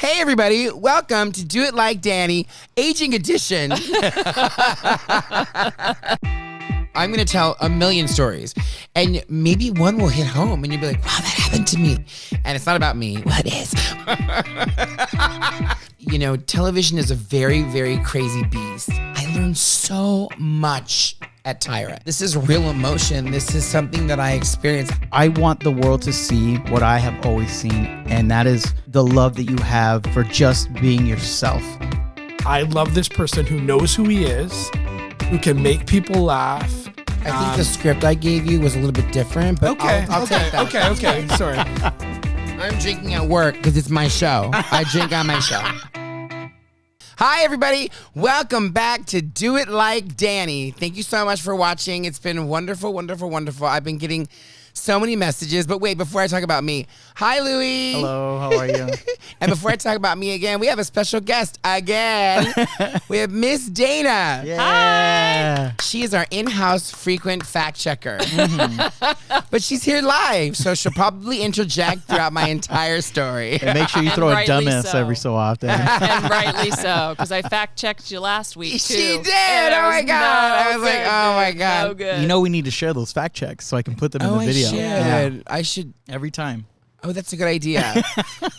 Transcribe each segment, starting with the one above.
Hey, everybody. Welcome to Do It Like Danny, Aging Edition. I'm going to tell a million stories, and maybe one will hit home, and you'll be like, wow, that happened to me. And it's not about me. Well, it is. You know, television is a very, very crazy beast. I learned so much at Tyra. This is real emotion. This is something that I experienced. I want the world to see what I have always seen, and that is the love that you have for just being yourself. I love this person who knows who he is, who can make people laugh. I think the script I gave you was a little bit different, but I'll take that. Okay. Sorry. I'm drinking at work because it's my show. I drink on my show. Hi, everybody. Welcome back to Do It Like Danny. Thank you so much for watching. It's been wonderful, wonderful, wonderful. I've been getting so many messages. But wait, before I talk about me, hi, Louie. Hello, how are you? And before I talk about me again, we have a special guest again. We have Miss Dana. Yeah. She is our in-house frequent fact checker. But she's here live, so she'll probably interject throughout my entire story. And make sure you throw a rightly dumbass so. every so often. And rightly so, because I fact-checked you last week, too. She did. And Oh, my it God. I was no like, good, oh, my dude. God. No good. You know we need to share those fact checks so I can put them in the video. I should. Every time. Oh, that's a good idea.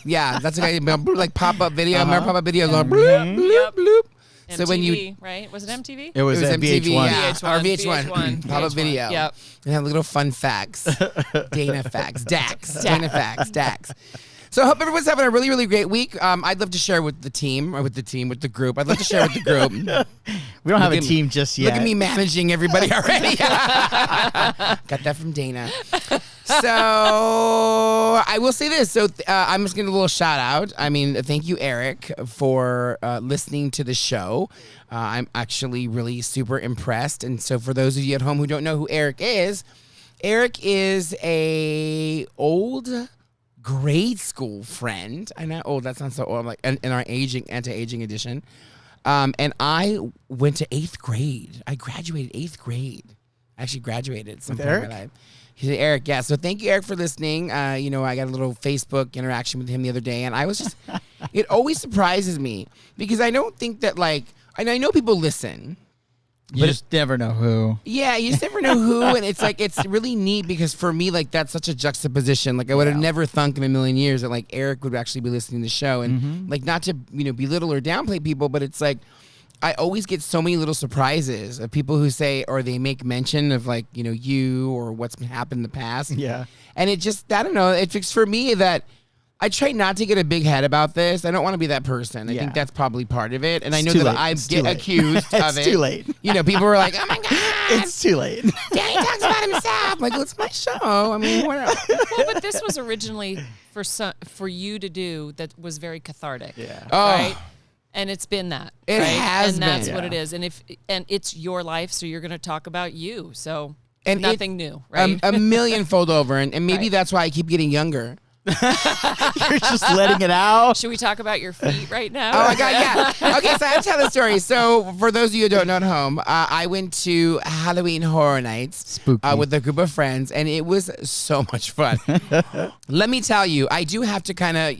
Yeah, that's a good idea. Like pop-up video. Remember pop-up videos? Like, bloop, bloop, Yep. bloop. MTV, So when you... right? Was it MTV? It was, at MTV, VH1. yeah. VH1, Or VH1. VH1. Pop-up video. Yep. And have little fun facts. Dana facts. Dax. Dana facts. Dax. So I hope everyone's having a really, really great week. I'd love to share with the team, or with the group. I'd love to share with the group. We don't have a Look at team just yet. Look at me managing everybody already. Got that from Dana. So I will say this. So I'm just going to do a little shout out. I mean, thank you, Eric, for listening to the show. I'm actually really super impressed. And so for those of you at home who don't know who Eric is a old grade school friend. I know, that sounds so old. Like in our anti-aging edition. And I went to 8th grade. I graduated 8th grade. I actually graduated at some point in my life. He said, Eric, yeah. So thank you, Eric, for listening. You know, I got a little Facebook interaction with him the other day, and I was just, it always surprises me because I don't think that, like, I know people listen. You just never know who. Yeah, you just never know who, and it's like, it's really neat because for me, like, that's such a juxtaposition. Like, I would have never thunk in a million years that, like, Eric would actually be listening to the show, and like, not to, you know, belittle or downplay people, but it's like, I always get so many little surprises of people who say, or they make mention of, like, you know, you or what's happened in the past. Yeah. And it just, I don't know, it's for me that I try not to get a big head about this. I don't want to be that person. I think that's probably part of it. And I know that I get accused of it. It's too late. You know, people are like, oh my God. It's too late. Danny talks about himself. Like, well, it's my show. I mean, Well, but this was originally for you to do that was very cathartic. Yeah. Right? And it's been that. It right? has and that's been. what it is. And it's your life, so you're going to talk about you. So And nothing new, right? A millionfold over. And maybe Right. that's why I keep getting younger. You're just letting it out. Should we talk about your feet right now? Oh my God, yeah. Okay, so I have to tell the story. So for those of you who don't know at home, I went to Halloween Horror Nights Spooky. with a group of friends, and it was so much fun. Let me tell you, I do have to kind of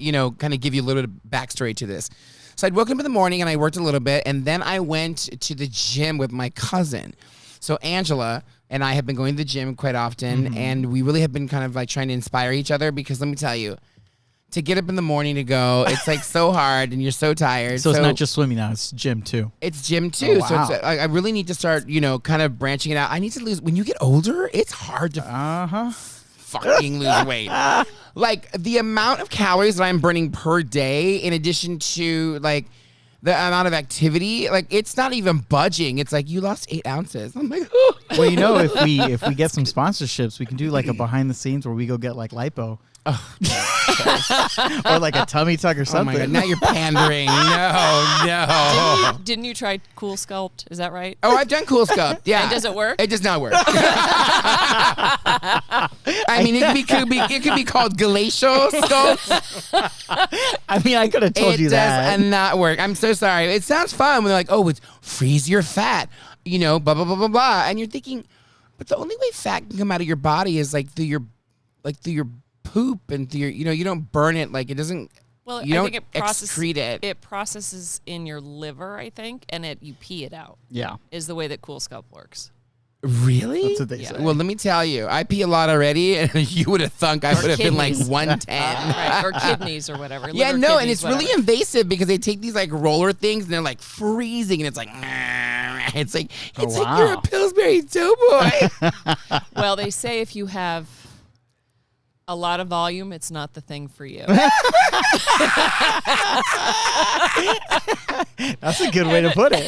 give you a little bit of backstory to this. So I'd woken up in the morning and I worked a little bit, and then I went to the gym with my cousin. So Angela and I have been going to the gym quite often, and we really have been kind of like trying to inspire each other because let me tell you, to get up in the morning to go, it's like so hard and you're so tired. So it's not just swimming now, it's gym too. It's gym too. Oh, So wow. it's, I really need to start, kind of branching it out. I need to lose, when you get older, it's hard to fucking lose weight. Like the amount of calories that I'm burning per day in addition to like the amount of activity, like it's not even budging. It's like you lost 8 ounces. I'm like, oh. Well, if we get some sponsorships, we can do like a behind the scenes where we go get like lipo. Or like a tummy tuck or Oh something. my God, now you're pandering. No. Didn't you try Cool Sculpt? Is that right? Oh, I've done Cool Sculpt. Yeah. And does it work? It does not work. I mean, it could be called glacial sculpt. I mean, I could have told you that. It does not work. I'm so sorry. It sounds fun when they're like, oh, it's freeze your fat, blah, blah, blah, blah, blah. And you're thinking, but the only way fat can come out of your body is like through your poop and through your, you don't burn it. Like it doesn't. Well, You I don't think it excrete it. It processes in your liver, I think, and you pee it out. Yeah. Is the way that Cool Scalp works. Really? That's what they Yeah. say. Well, let me tell you, I pee a lot already, and you would have thunk I would have been like kidneys. 110. Right, or kidneys or whatever. Yeah, liver, no, and kidneys, it's really whatever. invasive because they take these like roller things and they're like freezing, and it's like it's like you're wow. a Pillsbury Doughboy. Well, they say if you have a lot of volume, it's not the thing for you. That's a good way to put it.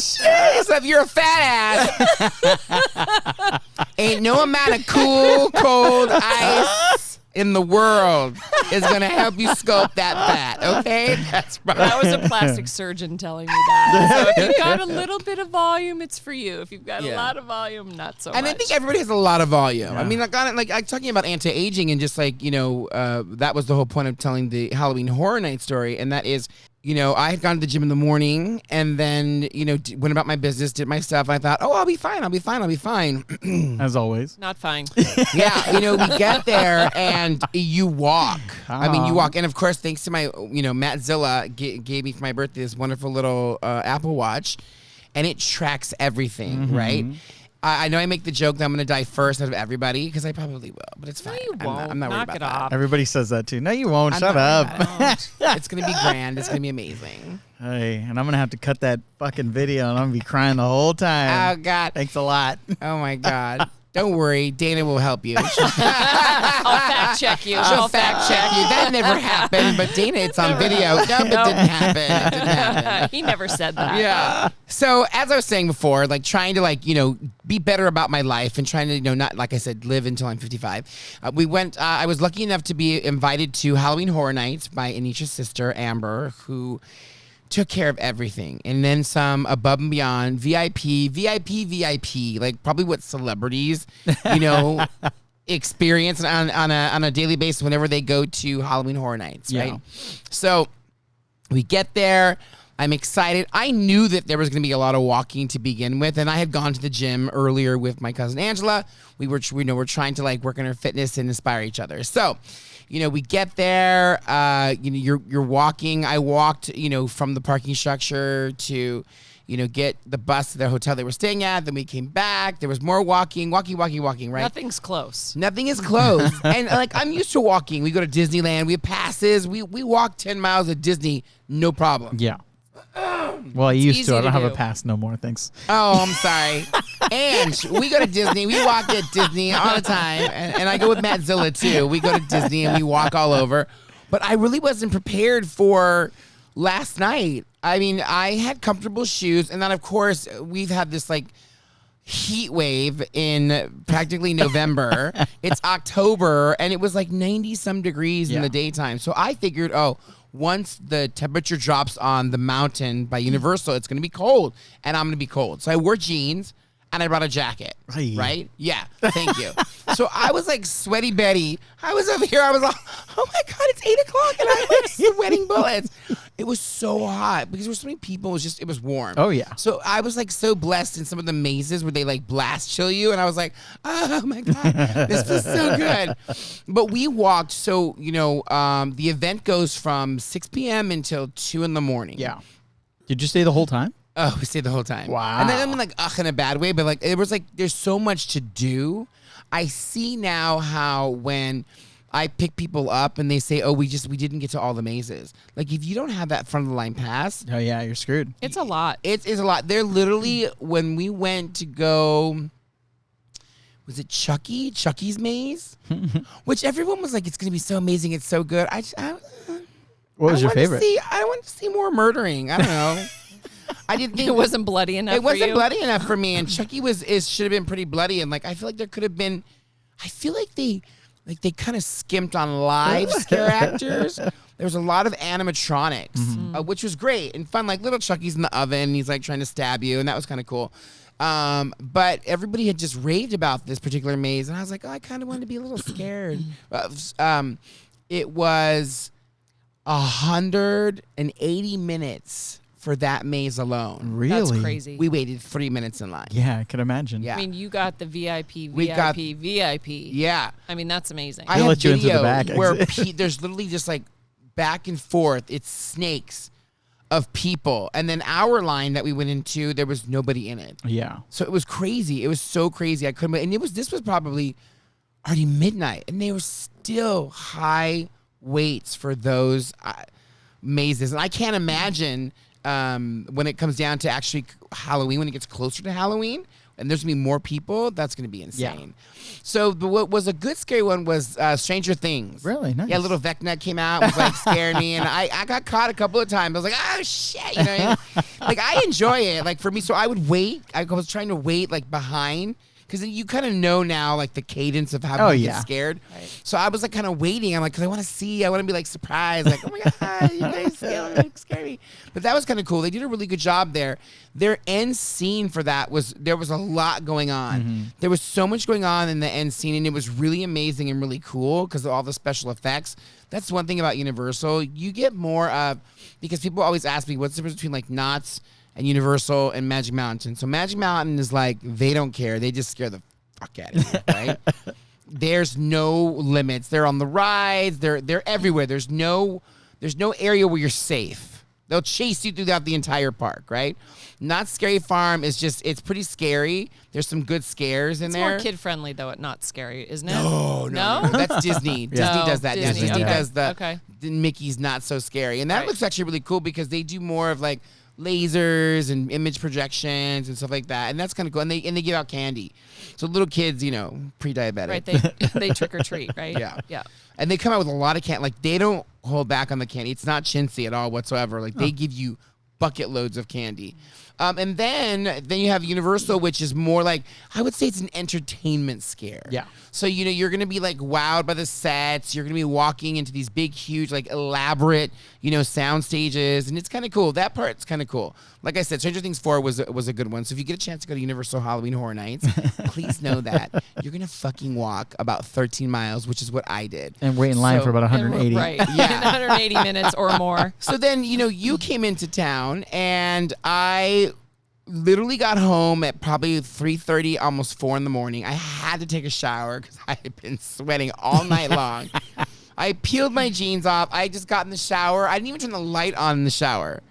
So if you're a fat ass, ain't no amount of cool, cold ice in the world is gonna help you sculpt that fat. Okay, that's right. That was a plastic surgeon telling me that. So if you've got a little bit of volume, it's for you. If you've got Yeah. a lot of volume, not so And much. I think everybody has a lot of volume. Yeah. I mean, like, I'm talking about anti-aging and just like, that was the whole point of telling the Halloween Horror Night story. And that is, I had gone to the gym in the morning and then, went about my business, did my stuff. I thought, oh, I'll be fine. As always. Not fine. Yeah, we get there and you walk. I mean, you walk. And of course, thanks to my, Matt Zilla gave me for my birthday this wonderful little Apple Watch, and it tracks everything, right? I know I make the joke that I'm going to die first out of everybody because I probably will, but it's No, fine. you won't. I'm not worried Knock about it that. off. Everybody says that too. No, you won't. I'm Shut not up. worried about it. It's going to be grand. It's going to be amazing. Hey, and I'm going to have to cut that fucking video and I'm going to be crying the whole time. Oh, God. Thanks a lot. Oh, my God. Don't worry. Dana will help you. I'll fact check you. She'll I'll fact check you. That never happened. But Dana, it's on video. No, it didn't happen. It didn't happen. He never said that. Yeah. So as I was saying before, like trying to be better about my life and trying to not, like I said, live until I'm 55. We went. I was lucky enough to be invited to Halloween Horror Nights by Anisha's sister Amber, who took care of everything and then some, above and beyond. VIP, like probably what celebrities experience on a daily basis whenever they go to Halloween Horror Nights, Yeah. right? So we get there. I'm excited. I knew that there was going to be a lot of walking to begin with, and I had gone to the gym earlier with my cousin Angela. We're trying to work on our fitness and inspire each other. So, we get there. You're walking. I walked, from the parking structure to, get the bus to the hotel they were staying at. Then we came back. There was more walking, right? Nothing's close. Nothing is closed. And I'm used to walking. We go to Disneyland. We have passes. We walk 10 miles at Disney, no problem. Yeah. Well, I used easy to. I to don't have a do. pass no more. Thanks. Oh, I'm sorry. And we go to Disney. We walk at Disney all the time. And I go with Matt Zilla, too. We go to Disney and we walk all over. But I really wasn't prepared for last night. I mean, I had comfortable shoes. And then, of course, we've had this, heat wave in practically November. It's October, and it was 90-some degrees in Yeah. the daytime. So I figured, once the temperature drops on the mountain by Universal, it's going to be cold, and I'm going to be cold. So I wore jeans, and I brought a jacket, Hey. right? Yeah, thank you. So I was like sweaty Betty. I was over here. I was like, oh, my God, it's 8 o'clock, and I'm sweating bullets. It was so hot because there were so many people. It was warm. Oh, yeah. So I was so blessed in some of the mazes where they blast chill you, and I was like, oh my God, this feels so good. But we walked. So the event goes from 6 p.m. until 2 in the morning. Yeah. Did you stay the whole time? Oh, we stayed the whole time. Wow. And then I mean in a bad way, but it was there's so much to do. I see now how when I pick people up and they say, oh, we didn't get to all the mazes. If you don't have that front of the line pass, Oh, yeah. You're screwed. It's a lot. it's a lot. They're literally, when we went to go, was it Chucky's maze? Which everyone was like, it's going to be so amazing. It's so good. What was your favorite? I wanted to see more murdering. I don't know. I didn't think It wasn't bloody enough. it wasn't for you. bloody enough for me, and Chucky should have been pretty bloody, and I feel like there could have been. I feel like they kind of skimped on live scare actors. There was a lot of animatronics, which was great and fun. Little Chucky's in the oven, and he's trying to stab you, and that was kind of cool. But everybody had just raved about this particular maze, and I was like, oh, I kind of wanted to be a little scared. It was 180 minutes for that maze alone. Really? That's crazy. We waited 3 minutes in line. Yeah, I can imagine. Yeah. I mean, you got the VIP, We got- VIP. Yeah. I mean, that's amazing. I They'll have let you into the video back where exit. there's literally just back and forth. It's snakes of people. And then our line that we went into, there was nobody in it. Yeah. So it was crazy. It was so crazy. I couldn't. And this was probably already midnight, and they were still high waits for those mazes. And I can't imagine when it comes down to actually Halloween, when it gets closer to Halloween, and there's gonna be more people. That's gonna be insane. So, but what was a good scary one was Stranger Things. Really? Nice. Yeah, little Vecna came out, was like scaring me, and I got caught a couple of times. I was like, oh shit, you know what I mean? Like I enjoy it. Like for me, so I would wait. I was trying to wait like behind. Because you kind of know now, like, the cadence of how you get scared. Right. So I was, like, kind of waiting. I'm like, because I want to see. I want to be, like, surprised. Like, oh, my God, you guys scare me. But that was kind of cool. They did a really good job there. Their end scene for that there was a lot going on. Mm-hmm. There was so much going on in the end scene, and it was really amazing and really cool because of all the special effects. That's one thing about Universal. You get more of, because people always ask me, what's the difference between, like, Knott's and Universal and Magic Mountain. So Magic Mountain is like, they don't care. They just scare the fuck out of you, right? There's no limits. They're on the rides. They're everywhere. There's no area where you're safe. They'll chase you throughout the entire park, right? Knott's Scary Farm is just, it's pretty scary. There's some good scares in there. It's more kid-friendly, though, at Knott's Scary, isn't it? No. That's Disney. Disney does that. Disney does the Mickey's Not So Scary. And that looks actually really cool because they do more of like lasers and image projections and stuff like that, and that's kind of cool. And they give out candy, so little kids, pre-diabetic, right? They trick or treat, right? Yeah. And they come out with a lot of candy. Like they don't hold back on the candy. It's not chintzy at all whatsoever. Like they give you bucket loads of candy. And then you have Universal, which is more like, I would say it's an entertainment scare. Yeah. So, you're going to be like wowed by the sets. You're going to be walking into these big, huge, like elaborate, sound stages. And it's kind of cool. That part's kind of cool. Like I said, Stranger Things 4 was a good one. So if you get a chance to go to Universal Halloween Horror Nights, please know that you're going to fucking walk about 13 miles, which is what I did. And wait in line for about 180. Right. Yeah. 180 minutes or more. So then, you came into town, and I literally got home at probably 3:30, almost 4 in the morning. I had to take a shower because I had been sweating all night long. I peeled my jeans off. I just got in the shower. I didn't even turn the light on in the shower.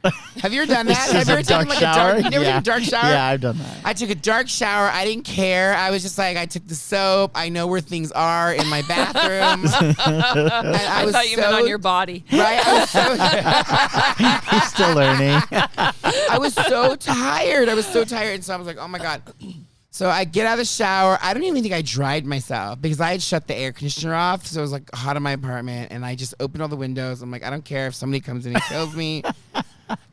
Have you ever done that? Have you ever taken like you never taken a dark shower? Yeah, I've done that. I took a dark shower. I didn't care. I was just like, I took the soap. I know where things are in my bathroom. I thought you meant on your body. Right? I was He's still learning. I was so tired. And so I was like, oh my God. So I get out of the shower. I don't even think I dried myself because I had shut the air conditioner off. So it was like hot in my apartment, and I just opened all the windows. I'm like, I don't care if somebody comes in and kills me.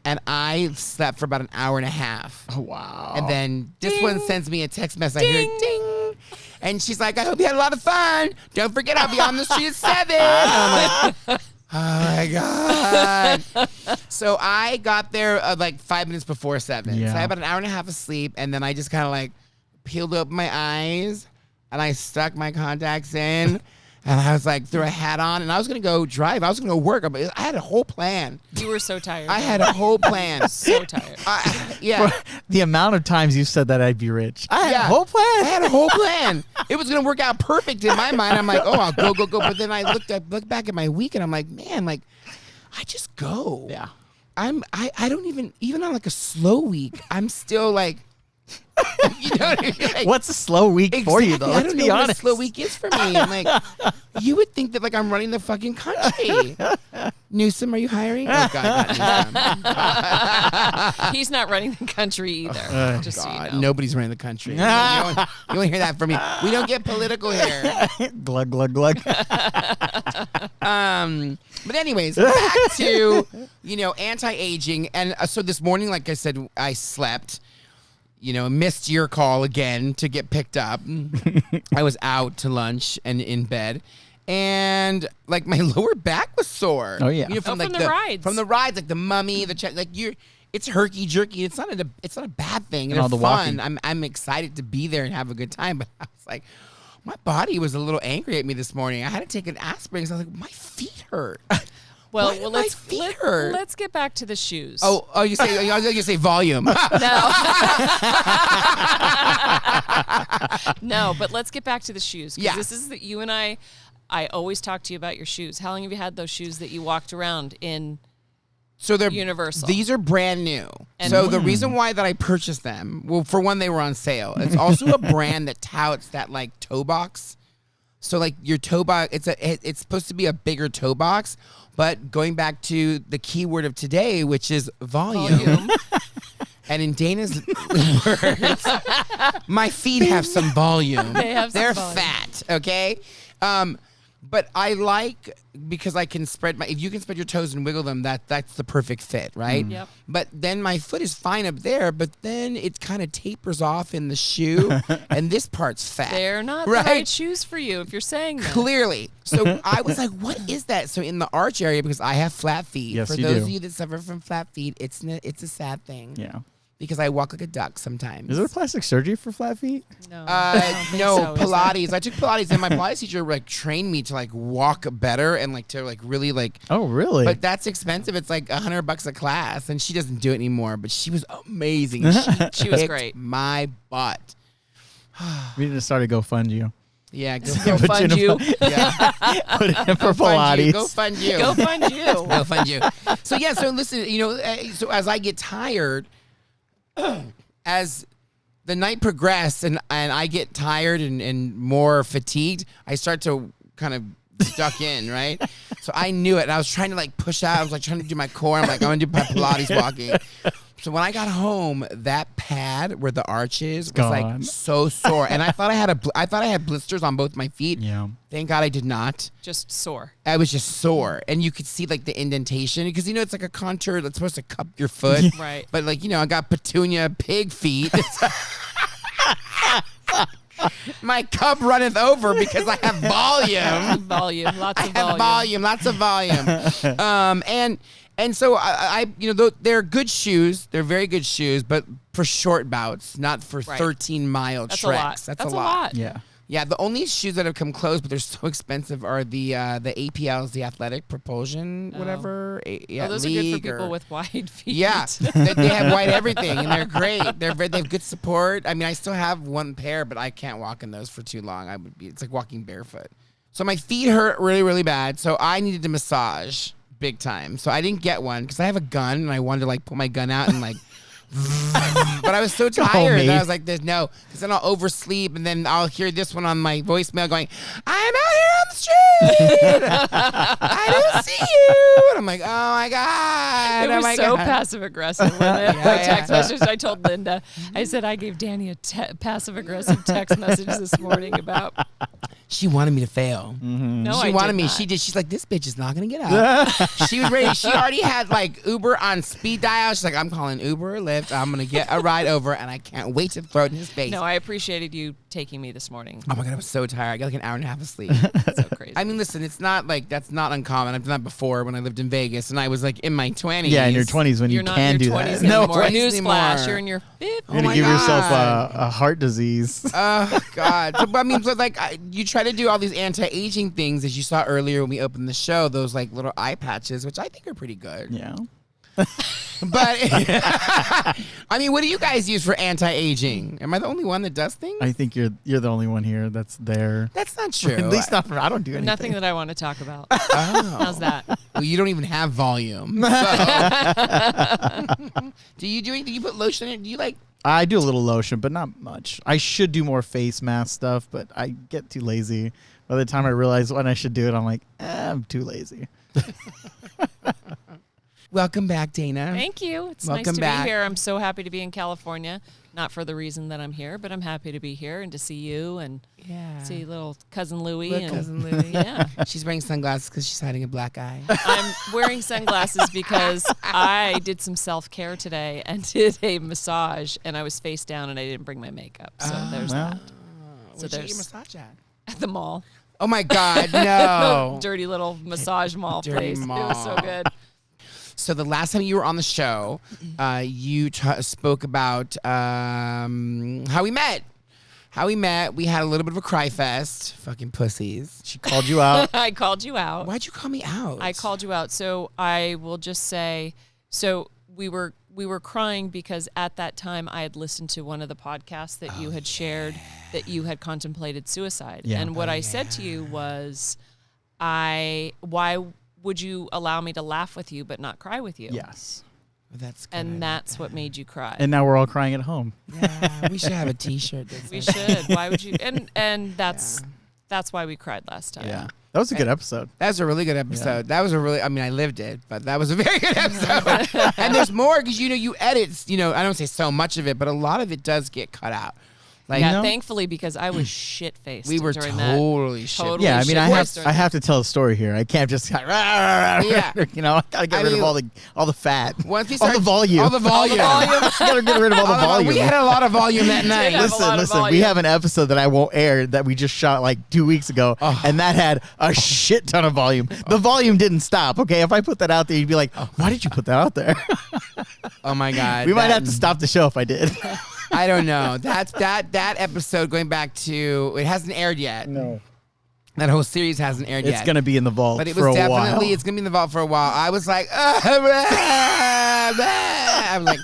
And I slept for about an hour and a half. Oh, wow. And then this one sends me a text message. I hear ding. And she's like, I hope you had a lot of fun. Don't forget, I'll be on the street at 7. And I'm like, oh my God. So I got there like 5 minutes before 7. Yeah. So I had about an hour and a half of sleep. And then I just kind of like peeled open my eyes, and I stuck my contacts in, and I was like, threw a hat on, and I was going to go drive. I was going to go work. I had a whole plan. You were so tired. I had a whole plan. So tired. Yeah. The amount of times you've said that I'd be rich. I had a whole plan. I had a whole plan. It was going to work out perfect in my mind. I'm like, oh, I'll go. But then I looked back at my week, and I'm like, man, like, I just go. Yeah. I don't even on like a slow week, I'm still like, you know what I mean? Like, what's a slow week for you, though? I Let's don't be know honest. what a slow week is for me. I'm like, you would think that like I'm running the fucking country. Newsom, are you hiring? Oh God, not Newsom. He's not running the country either. Just so you know. Nobody's running the country. You won't hear that from me. We don't get political here. Glug glug glug. But anyways, back to anti-aging, and so this morning, like I said, I slept. Missed your call again to get picked up. I was out to lunch and in bed, and like my lower back was sore. Oh yeah, from the rides. From the rides, like the Mummy, it's herky jerky. It's not a bad thing. And all it's the fun. walking. I'm excited to be there and have a good time. But I was like, my body was a little angry at me this morning. I had to take an aspirin because I was like, my feet hurt. Well, hurt? Let's get back to the shoes. Oh, you say volume. No, but let's get back to the shoes. Yeah. This is that you and I I always talk to you about your shoes. How long have you had those shoes that you walked around in? So they're Universal. These are brand new. And- so the reason why that I purchased them, well, for one, they were on sale. It's also a brand that touts that like toe box. So like your toe box, it's supposed to be a bigger toe box. But going back to the keyword of today, which is volume. And in Dana's words, my feet have some volume. They're volume. fat, okay? But I like, because I can if you can spread your toes and wiggle them, that's the perfect fit, right? Yep. But then my foot is fine up there, but then it kind of tapers off in the shoe, and this part's fat. They're not right? the right shoes for you if you're saying that. Clearly. So I was like, what is that? So in the arch area, because I have flat feet. Yes, for you those do. of you that suffer from flat feet, it's a sad thing. Yeah. Because I walk like a duck sometimes. Is there plastic surgery for flat feet? No, I don't think No, so, is there? Pilates. I took Pilates, and my Pilates teacher like trained me to like walk better and like to like really like. Oh, really? But that's expensive. It's like $100 a class, and she doesn't do it anymore. But she was amazing. She was kicked great. My butt. we need to start a GoFund Yeah, go Go Put fund you in you. yeah. Put it in for Fund you. Pilates. Go fund you. Go fund you. Go fund you. So yeah. So listen. So as I get tired, as the night progressed and I get tired and more fatigued, I start to kind of duck in, right? So I knew it. And I was trying to like push out. I was like trying to do my core. I'm like, I'm gonna do my Pilates walking. So when I got home, that pad where the arch is was like Gone. so sore, and I thought I had blisters on both my feet. Yeah. Thank God I did not. Just sore. I was just sore, and you could see like the indentation because it's like a contour that's supposed to cup your foot, Right. But like I got petunia pig feet. My cup runneth over because I have volume. Volume. Lots I of have volume, lots of volume. And so I they're good shoes. They're very good shoes, but for short bouts, not for Right. 13-mile That's treks. a lot. That's a lot. Yeah. Yeah, the only shoes that have come close, but they're so expensive, are the APLs, the Athletic Propulsion, whatever. Oh, those are good for people with wide feet. Yeah, they have white everything, and they're great. They have good support. I mean, I still have one pair, but I can't walk in those for too long. It's like walking barefoot. So my feet hurt really, really bad. So I needed to massage big time. So I didn't get one because I have a gun, and I wanted to like pull my gun out and like. But I was so tired that I was like, "There's no," because then I'll oversleep, and then I'll hear this one on my voicemail going, "I'm out here on the street. I don't see you," and I'm like, "Oh my god!" It oh was my so god. passive aggressive with it. My text message. I told Linda. I said I gave Danny a passive aggressive text message this morning about. She wanted me to fail. No, She I wanted did me. not. She's like, this bitch is not gonna get out. She was ready. She already had like Uber on speed dial. She's like, I'm calling Uber or Lyft. I'm gonna get a ride over, and I can't wait to throw it in his face. No, I appreciated you taking me this morning. Oh my god, I was so tired. I got like an hour and a half of sleep. So crazy. I mean, listen, it's not like that's not uncommon. I've done that before when I lived in Vegas, and I was like in my 20s. Yeah, in your 20s when You're you not can in do your that. 20s No, anymore. 20s Newsflash, anymore. you're in your 50s. You're Oh gonna my give yourself God. a heart disease. Oh God! So, but I mean, so like you try to do all these anti-aging things, as you saw earlier when we opened the show. Those like little eye patches, which I think are pretty good. Yeah. But I mean, what do you guys use for anti-aging? Am I the only one that does things? I think you're the only one here that's there. That's not true. At least not for I don't do anything. Nothing that I want to talk about. Oh. How's that? Well, you don't even have volume. So. Do you put lotion in it? Do you like? I do a little lotion, but not much. I should do more face mask stuff, but I get too lazy. By the time I realize when I should do it, I'm like, I'm too lazy. Welcome back, Dana. Thank you. It's Welcome nice to back. be here. I'm so happy to be in California. Not for the reason that I'm here, but I'm happy to be here and to see you and Yeah. see little cousin Louie. Look, and cousin Louie. Yeah. She's wearing sunglasses because she's hiding a black eye. I'm wearing sunglasses because I did some self-care today and did a massage, and I was face down and I didn't bring my makeup. So there's well. that. Where'd you get there's- your massage at? At the mall. Oh my God, no. Dirty little massage mall Dirty place. It was so mall. good. So the last time you were on the show, you spoke about how we met. How we met. We had a little bit of a cry fest. Fucking pussies. She called you out. I called you out. Why'd you call me out? I called you out. So I will just say, so we were crying because at that time I had listened to one of the podcasts that you had shared that you had contemplated suicide. Yeah. And what I said to you was, why would you allow me to laugh with you but not cry with you? Yes. That's good. And that's what made you cry. And now we're all crying at home. yeah, we should have a T-shirt. That We says- should. Why would you? And that's why we cried last time. Yeah. That was a good episode. That was a really good episode. That was a really, I mean, I lived it, but that was a very good episode. And there's more because, you edit, I don't say so much of it, but a lot of it does get cut out. Like, Yeah, thankfully, because I was shit faced. we were during that. totally shit. Totally Yeah, I mean, shit-faced I have to tell a story here. I can't just Yeah. I gotta get rid of all the fat, Once we all start, the volume, All the volume. gotta get rid of all the volume. We had a lot of volume that night. have a lot of Listen. We volume. have an episode that I won't air that we just shot like 2 weeks ago, and that had a shit ton of volume. The volume didn't stop. Okay, if I put that out there, you'd be like, "Why did you put that out there?" Oh my God. We might have to stop the show if I did. I don't know. That episode going back to, it hasn't aired yet. No, That whole series hasn't aired yet. it's gonna be in the vault But it for was a while. definitely, it's going to be in the vault for a while. I was like, I was like,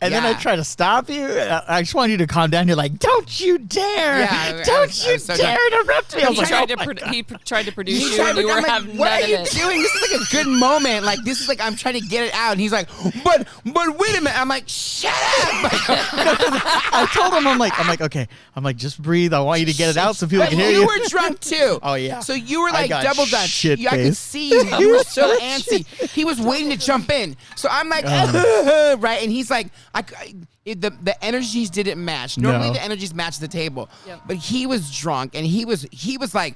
And then I yeah. try to stop you. I just want you to calm down. You're like, "Don't you dare! Yeah, I Don't was you so dare interrupt me!" I was He like, tried "Oh to my pro- he tried to produce He's you, trying and to, you were I'm like, having what none are of you it. doing? This is like a good moment. Like, this is like, I'm trying to get it out. And he's like, but wait a minute. I'm like, shut up. I told him, I'm like, okay. I'm like, just breathe. I want you to get it out so people But can hear you you. were drunk too. Oh, yeah. So you were I like got double dutch. shit I could faced. see you. You were so antsy. He was waiting to jump in. So I'm like, right, and he's like, the energies didn't match. Normally No. the energies match the table, Yep. but he was drunk and he was like.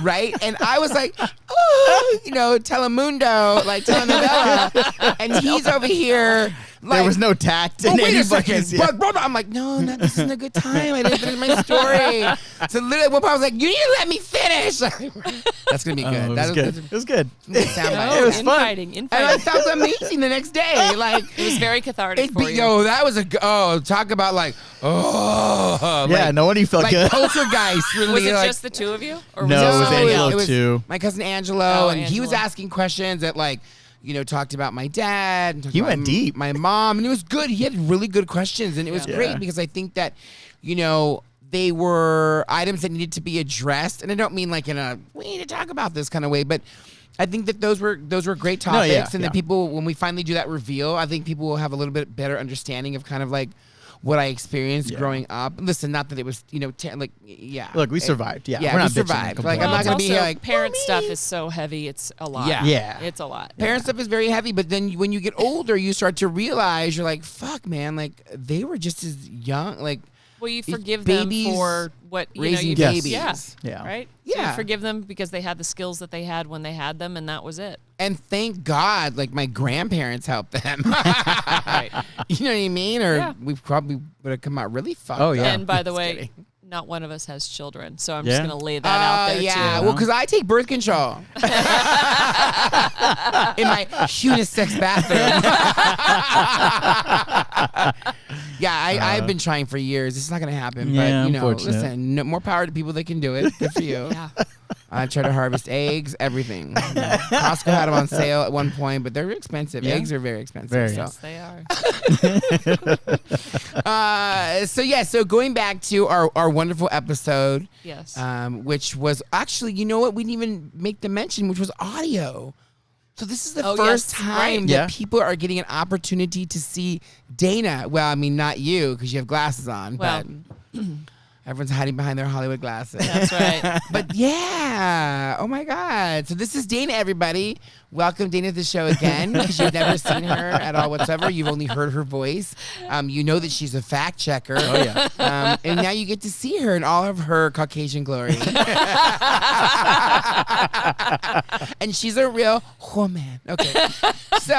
Right, and I was like, Telemundo, like telenovela, and he's over here. Like, There was no tact in oh, wait a anybody's. second. Bro, I'm like, no, this isn't a good time. I didn't finish my story. So literally at one point I was like, you need to let me finish. That's going to be good. It was good. It was good. Soundbite. It was fun. Infighting. And I felt amazing the next day. Like, It was very cathartic for you. yo, that was talk about like, Yeah, like, no wonder you felt like good. poltergeist. Really, Was it like, just the two of you? Or No, it was somebody Angelo else? too. my cousin Angelo, Oh, and he was Angelo. asking questions that like, talked about my dad. And talked He about went deep. My mom, and it was good. He had really good questions, and it was Yeah. great Yeah. because I think that, they were items that needed to be addressed, and I don't mean like in a we need to talk about this kind of way, but I think that those were great No, topics, yeah, and yeah. that people, when we finally do that reveal, I think people will have a little bit better understanding of kind of like what I experienced Yeah. growing up. Listen, not that it was Look, we survived. Yeah, yeah, we're we not bitching and survived. Like, complaining. I'm not It's gonna be also- here like parent "Mommy." stuff is so heavy. It's a lot. Yeah. Yeah. It's a lot. Parent stuff is very heavy, but then when you get older, you start to realize you're like, fuck, man, like they were just as young, like Well, you It's forgive babies them for what raising you babies. Yeah. Yeah. Right. So Yeah. you forgive them because they had the skills that they had when they had them, and that was it. And thank God, like my grandparents helped them. Right. You know what I mean? Or Yeah. we probably would have come out really fucked Oh, yeah. up. And by the Just way, kidding. not one of us has children, so I'm Yeah. just gonna lay that out there yeah. too. Well, because I take birth control in my unisex bathroom. Yeah, I've been trying for years. It's not gonna happen, Yeah, but unfortunate. listen, more power to people that can do it. Good for you. Yeah. I try to harvest eggs, everything. Costco had them on sale at one point, but they're expensive. Yeah. Eggs are very expensive. Very. So. Yes, they are. So going back to our wonderful episode, Yes. which was actually, you know what, we didn't even make the mention, which was audio. So this is the Oh, first yes, time right. that Yeah. people are getting an opportunity to see Dana. Well, I mean, not you because you have glasses on, Well. but everyone's hiding behind their Hollywood glasses. That's right. But yeah, oh my God. So this is Dana, everybody. Welcome Dana to the show again because you've never seen her at all whatsoever. You've only heard her voice. You know that she's a fact checker. Oh, yeah. And now you get to see her in all of her Caucasian glory. And she's a real woman. Okay. So,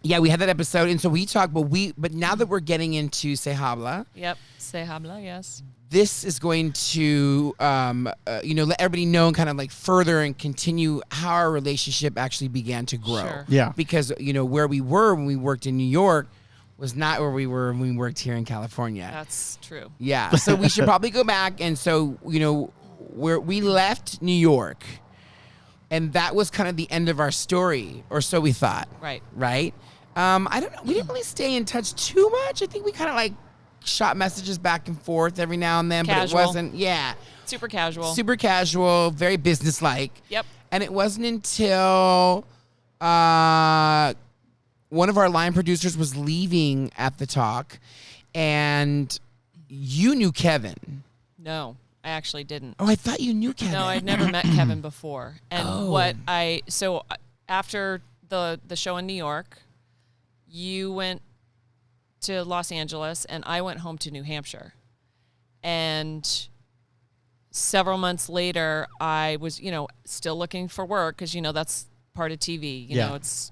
yeah, we had that episode. And so we talked, but now that we're getting into Se Habla, Yep. Se habla. Yes. this is going to, let everybody know and kind of like further and continue how our relationship actually began to grow. Sure. Yeah. Because, where we were when we worked in New York was not where we were when we worked here in California. That's true. Yeah. So we should probably go back. And so, where we left New York, and that was kind of the end of our story, or so we thought. Right. Right? I don't know. We didn't really stay in touch too much. I think we kind of like shot messages back and forth every now and then, but Casual. it wasn't. Yeah, Super casual. super casual, very businesslike. Yep. And it wasn't until one of our line producers was leaving at the talk, and you knew Kevin. No, I actually didn't. Oh, I thought you knew Kevin. No, I'd never met Kevin before. And after the show in New York, you went to Los Angeles and I went home to New Hampshire. And several months later, I was, still looking for work because, that's part of TV. You know, it's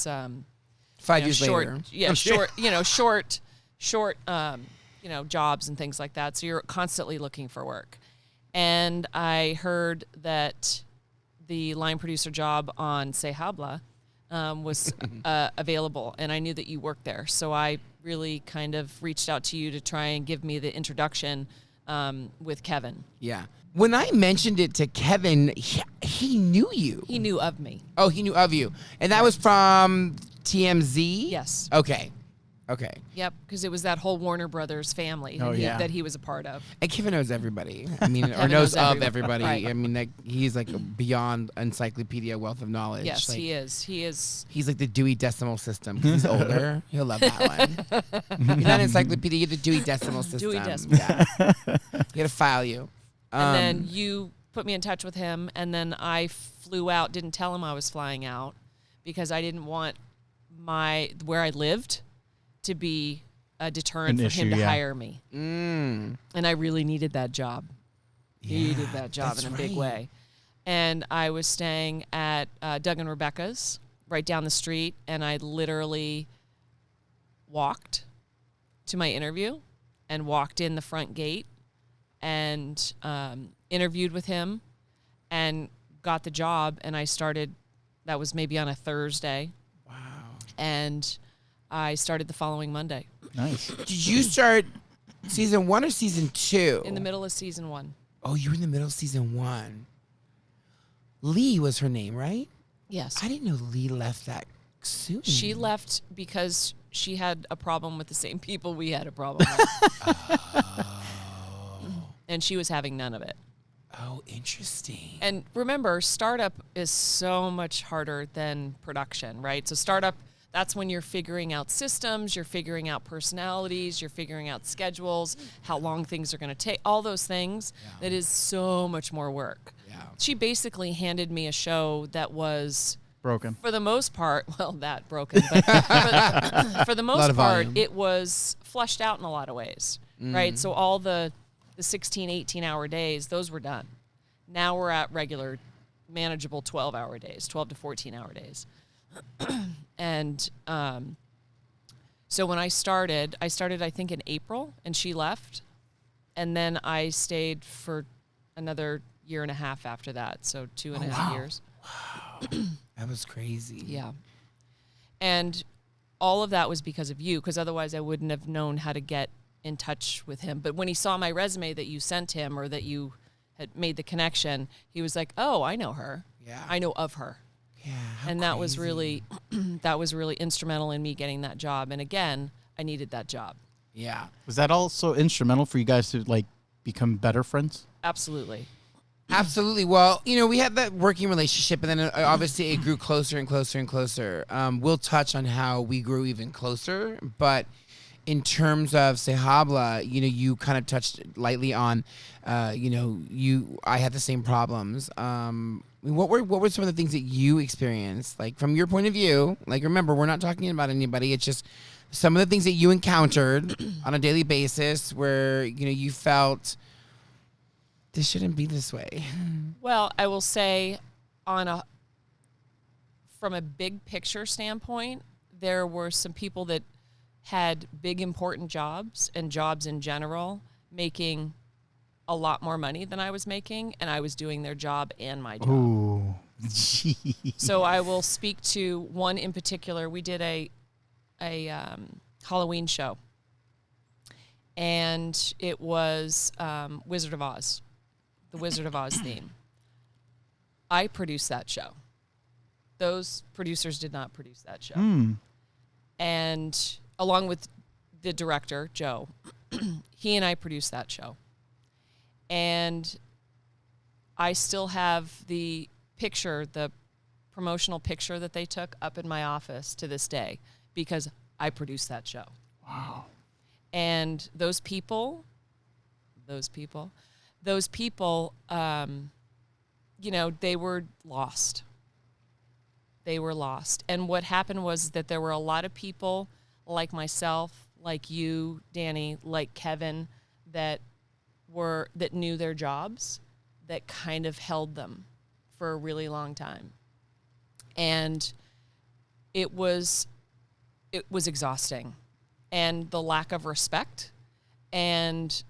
5 years short, later. yeah, short, jobs and things like that. So you're constantly looking for work. And I heard that the line producer job on Se Habla was available, and I knew that you worked there. So I really kind of reached out to you to try and give me the introduction with Kevin. Yeah. When I mentioned it to Kevin, he knew you. He knew of me. Oh, he knew of you. And that was from TMZ? Yes. Okay. Yep, because it was that whole Warner Brothers family that he was a part of. And Kevin knows everybody. I mean, or Kevin knows knows of everybody. Right. I mean, he's like beyond encyclopedia wealth of knowledge. Yes, Like, he is. He is. He's like the Dewey Decimal System. 'Cause he's older. He'll love that one. You're not encyclopedia. You're the Dewey Decimal System. Dewey Decimal. Yeah. You gotta file you. And then you put me in touch with him, and then I flew out. Didn't tell him I was flying out because I didn't want where I lived to be a deterrent for him to hire me. And I really needed that job. Needed that job that's in a big right. way. And I was staying at Doug and Rebecca's right down the street, and I literally walked to my interview and walked in the front gate and interviewed with him and got the job. And I started, that was maybe on a Thursday. Wow. And I started the following Monday. Nice. Did you start season 1 or season 2? In the middle of season 1. Oh, you were in the middle of season 1. Lee was her name, right? Yes. I didn't know Lee left that soon. She left because she had a problem with the same people we had a problem with. And she was having none of it. Oh, interesting. And remember, startup is so much harder than production, right? So startup, that's when you're figuring out systems, you're figuring out personalities, you're figuring out schedules, how long things are going to take, all those things. That is so much more work. Yeah. She basically handed me a show that was, Broken. for the most part, well, that broken, but for the most of part, volume. it was fleshed out in a lot of ways, right? So all the 16, 18-hour days, those were done. Now we're at regular, manageable 12-hour days, 12 to 14-hour days. And so when I started, I think in April, and she left. And then I stayed for another year and a half after that, so 2.5 years. That was crazy. Yeah. And all of that was because of you, because otherwise I wouldn't have known how to get in touch with him. But when he saw my resume that you sent him or that you had made the connection, he was like, oh, I know her. Yeah. I know of her. Yeah. how And that was crazy. really instrumental in me getting that job. And again, I needed that job. Yeah. Was that also instrumental for you guys to like become better friends? Absolutely. Absolutely. Well, we had that working relationship, and then obviously it grew closer and closer and closer. We'll touch on how we grew even closer, but in terms of Se Habla, you kind of touched lightly on, I had the same problems. What were some of the things that you experienced, like from your point of view? Like, remember, we're not talking about anybody. It's just some of the things that you encountered on a daily basis where, you felt this shouldn't be this way. Well, I will say from a big picture standpoint, there were some people that had big important jobs and jobs in general making a lot more money than I was making, and I was doing their job and my job. Ooh. So I will speak to one in particular. We did a Halloween show, and it was Wizard of Oz, the Wizard of Oz theme. I produced that show. Those producers did not produce that show. And along with the director, Joe, he and I produced that show. And I still have the picture, the promotional picture that they took up in my office to this day because I produced that show. Wow. And those people, you know, they were lost. They were lost. And what happened was that there were a lot of people like myself, like you, Danny, like Kevin, that knew their jobs, that kind of held them for a really long time. And it was exhausting. And the lack of respect and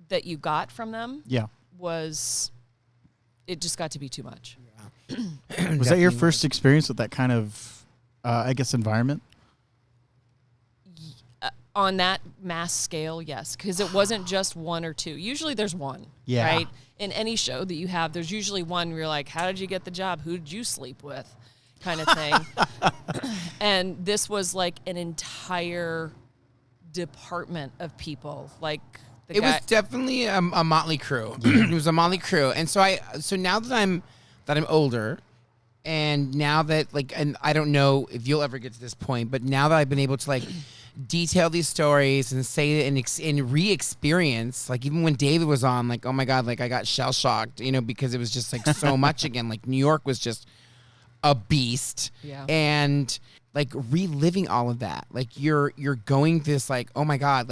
that you got from them it just got to be too much. Was that your first experience with that kind of, I guess, environment? On that mass scale, yes, because it wasn't just one or two. Usually there's one, right? In any show that you have, there's usually one where you're like, how did you get the job? Who did you sleep with? Kind of thing. And this was like an entire department of people. Like It was definitely a motley crew. It was a motley crew. And so now that I'm older, and now that and I don't know if you'll ever get to this point, but now that I've been able to detail these stories and say it and re-experience, even when David was on, oh my God, I got shell shocked, because it was just so much again. New York was just a beast. Yeah. And reliving all of that, you're going this oh my God,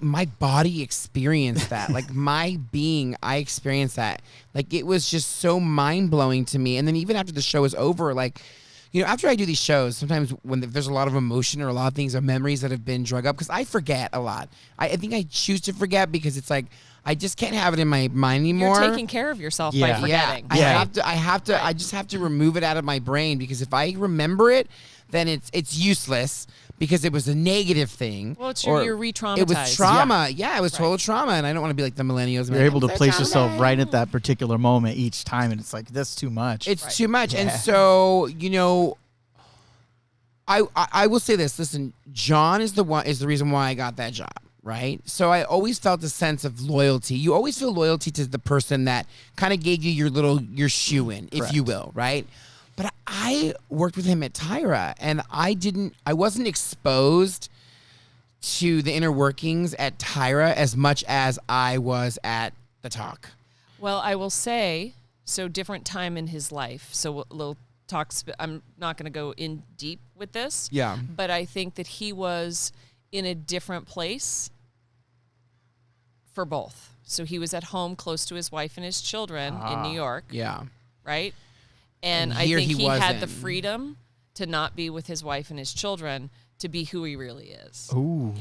my body experienced that. My being, I experienced that. It was just so mind-blowing to me. And then even after the show is over, after I do these shows, sometimes when there's a lot of emotion or a lot of things or memories that have been drug up, because I forget a lot. I think I choose to forget because it's I just can't have it in my mind anymore. You're taking care of yourself by forgetting. I just have to remove it out of my brain, because if I remember it, then it's useless because it was a negative thing. Well, you're re-traumatized. It was trauma. Yeah, it was total trauma, and I don't want to be like the millennials. You're able to place yourself right at that particular moment each time, and it's that's too much. It's too much. Yeah. And so, I will say this. Listen, John is the reason why I got that job, right? So I always felt a sense of loyalty. You always feel loyalty to the person that kind of gave you your shoe in, if you will, right? But I worked with him at Tyra, and I wasn't exposed to the inner workings at Tyra as much as I was at The Talk. Well, I will say, so different time in his life. So we'll talk. I'm not going to go in deep with this. Yeah. But I think that he was in a different place for both. So he was at home close to his wife and his children in New York. Yeah. Right? And I think he had the freedom to not be with his wife and his children, to be who he really is. Ooh.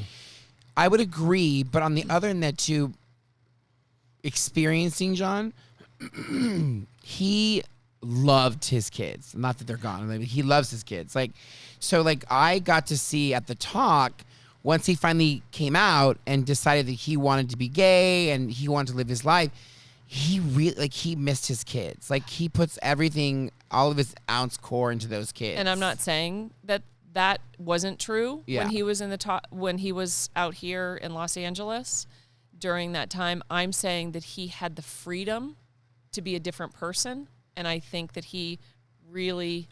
I would agree, but on the other end, that too, experiencing John, he loved his kids. Not that they're gone. He loves his kids. I got to see at The Talk, once he finally came out and decided that he wanted to be gay and he wanted to live his life, he really he missed his kids. He puts everything, all of his ounce core into those kids. And I'm not saying that wasn't true when he was when he was out here in Los Angeles during that time. I'm saying that he had the freedom to be a different person, and I think that he really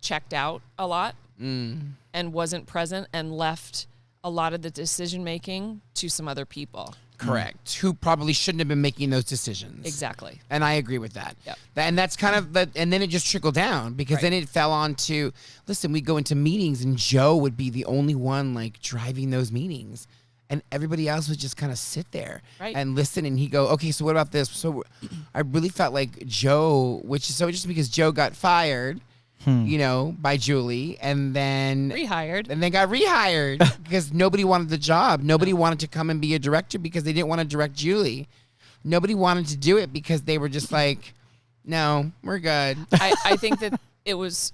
checked out a lot and wasn't present and left a lot of the decision making to some other people. Correct. Who probably shouldn't have been making those decisions. Exactly. And I agree with that. Yep. And that's kind of and then it just trickled down, because then it fell on to, listen, we go into meetings and Joe would be the only one driving those meetings. And everybody else would just kind of sit there and listen, and he'd go, okay, so what about this? So I really felt like Joe, which is so just because Joe got fired, by Julie, and then rehired, and then got rehired because nobody wanted the job. Nobody wanted to come and be a director because they didn't want to direct Julie. Nobody wanted to do it because they were just no, we're good. I think that it was